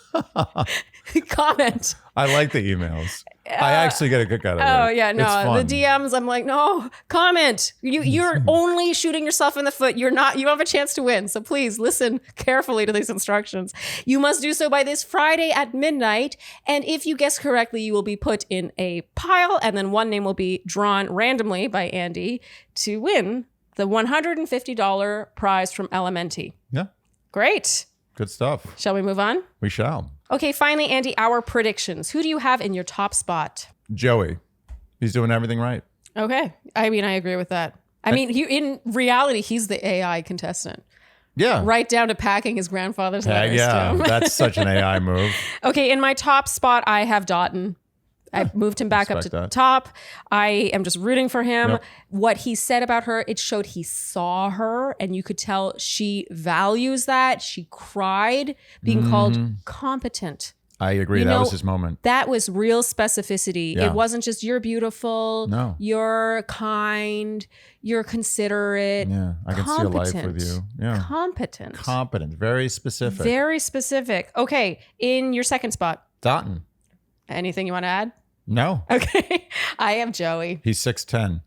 Comment. I like the emails. I actually get a kick out of it. Oh, yeah, no. It's fun. The DMs, I'm like, no, comment. You're only shooting yourself in the foot. You have a chance to win. So please listen carefully to these instructions. You must do so by this Friday at midnight. And if you guess correctly, you will be put in a pile. And then one name will be drawn randomly by Andy to win the $150 prize from LMNT. Yeah. Great. Good stuff. Shall we move on? We shall. Okay, finally, Andy, our predictions. Who do you have in your top spot? Joey. He's doing everything right. Okay. I mean, I agree with that. I mean, in reality, he's the AI contestant. Yeah. Right down to packing his grandfather's letters to him. That's such an AI move. Okay, in my top spot, I have Doughton. I moved him back up to the top. I am just rooting for him. Yep. What he said about her, it showed he saw her, and you could tell she values that. She cried being called competent. I agree. That was his moment. That was real specificity. Yeah. It wasn't just you're beautiful, No. you're kind, you're considerate. Yeah, I can see a life with you. Yeah. Competent. Very specific. Very specific. Okay, in your second spot, Doughton. anything you want to add? No. Okay, I have Joey. He's 6'10".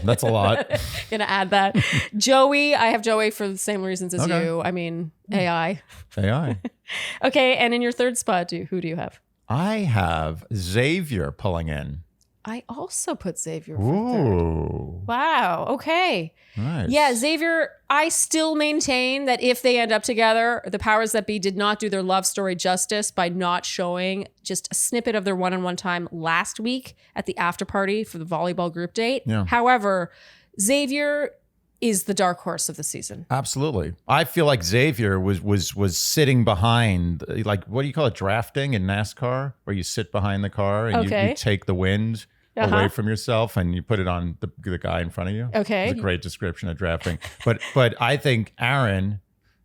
That's a lot. Gonna add that. Joey, I have Joey for the same reasons as you. I mean, AI. AI. Okay, and in your third spot, who do you have? I have Xavier pulling in. I also put Xavier for Ooh. third. Wow. Okay. Nice. Yeah, Xavier, I still maintain that if they end up together, the powers that be did not do their love story justice by not showing just a snippet of their one-on-one time last week at the after party for the volleyball group date. Yeah. However, Xavier is the dark horse of the season. Absolutely. I feel like Xavier was sitting behind, like, what do you call it, drafting in NASCAR, where you sit behind the car and you take the wind away from yourself and you put it on the guy in front of you. Okay. It's a great description of drafting. But I think Aaron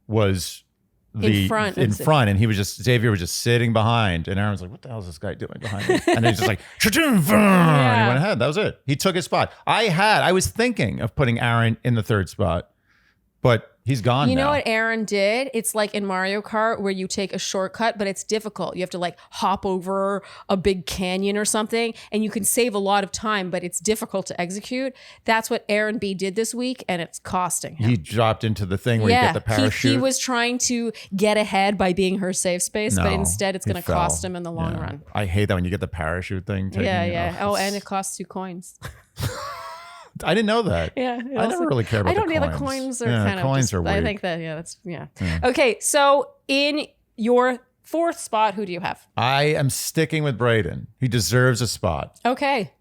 was in front, and Xavier was just sitting behind, and Aaron's like, what the hell is this guy doing behind me? And he's just like, and he went ahead. That was it. He took his spot. I was thinking of putting Aaron in the third spot, but he's gone now. You know what Aaron did? It's like in Mario Kart where you take a shortcut, but it's difficult. You have to like hop over a big canyon or something, and you can save a lot of time, but it's difficult to execute. That's what Aaron B did this week, and it's costing him. He dropped into the thing where you get the parachute. He was trying to get ahead by being her safe space, but instead it's going to cost him in the long run. I hate that when you get the parachute thing. And it costs 2 coins. I didn't know that. Yeah. I never really care about the coins. The coins are kind of coins are weird. I think that, Okay, so in your fourth spot, who do you have? I am sticking with Brayden. He deserves a spot. Okay.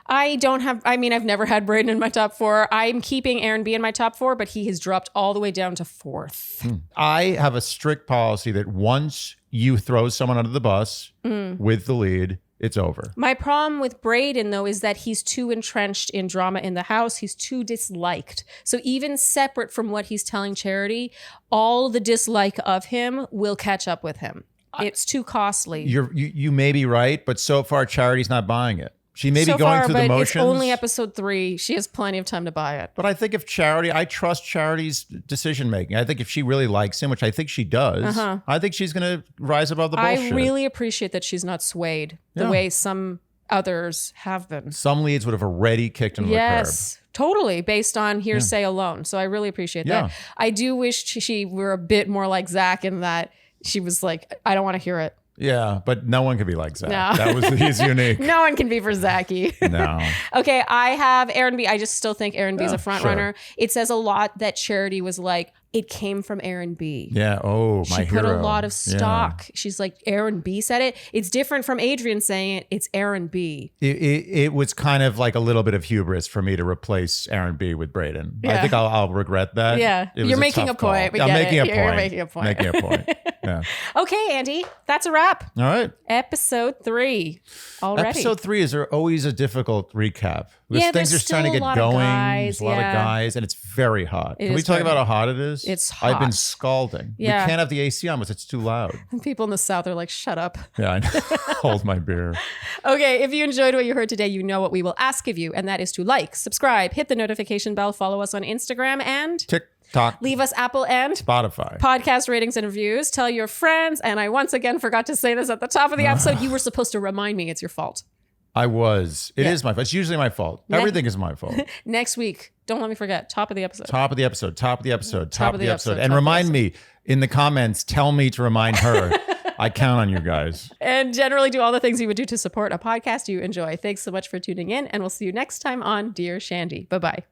I've never had Brayden in my top 4. I'm keeping Aaron B in my top 4, but he has dropped all the way down to 4th. I have a strict policy that once you throw someone under the bus with the lead, it's over. My problem with Brayden, though, is that he's too entrenched in drama in the house. He's too disliked. So even separate from what he's telling Charity, all the dislike of him will catch up with him. It's too costly. You may be right, but so far Charity's not buying it. She may be going through the motions. It's only episode 3. She has plenty of time to buy it. But I think I trust Charity's decision making. I think if she really likes him, which I think she does, I think she's going to rise above the bullshit. I really appreciate that she's not swayed the way some others have been. Some leads would have already kicked him to the curb. Yes, totally, based on hearsay alone. So I really appreciate that. I do wish she were a bit more like Zach in that she was like, I don't want to hear it. Yeah, but no one could be like Zach. No. He's unique. No one can be for Zachy. No. Okay, I have Aaron B. I just still think Aaron B is a front runner. It says a lot that Charity was like, it came from Aaron B. Yeah. Oh, my hero. She put a lot of stock. Yeah. She's like, Aaron B said it. It's different from Adrian saying it. It's Aaron B. It was kind of like a little bit of hubris for me to replace Aaron B with Brayden. Yeah. I think I'll regret that. Yeah. You're making a point. I'm making a point. You're making a point. Making a point. Yeah. Okay, Andy. That's a wrap. All right. Episode 3 already. Episode 3 is always a difficult recap. Because things are starting to get going. There's a lot of guys, and it's very hot. Can we talk about how hot it is? It's hot. I've been scalding. Yeah. We can't have the AC on because it's too loud. And people in the South are like, shut up. Yeah, I know. Hold my beer. Okay, if you enjoyed what you heard today, you know what we will ask of you, and that is to like, subscribe, hit the notification bell, follow us on Instagram, and TikTok. Leave us Apple and Spotify podcast ratings and reviews. Tell your friends. And I once again forgot to say this at the top of the episode. You were supposed to remind me it's your fault. I was. It is my fault. It's usually my fault. Everything is my fault. Next week, don't let me forget. Top of the episode. Top of the episode. Top of the episode. Top of the episode. And remind me in the comments. Tell me to remind her. I count on you guys. And generally do all the things you would do to support a podcast you enjoy. Thanks so much for tuning in. And we'll see you next time on Dear Shandy. Bye-bye.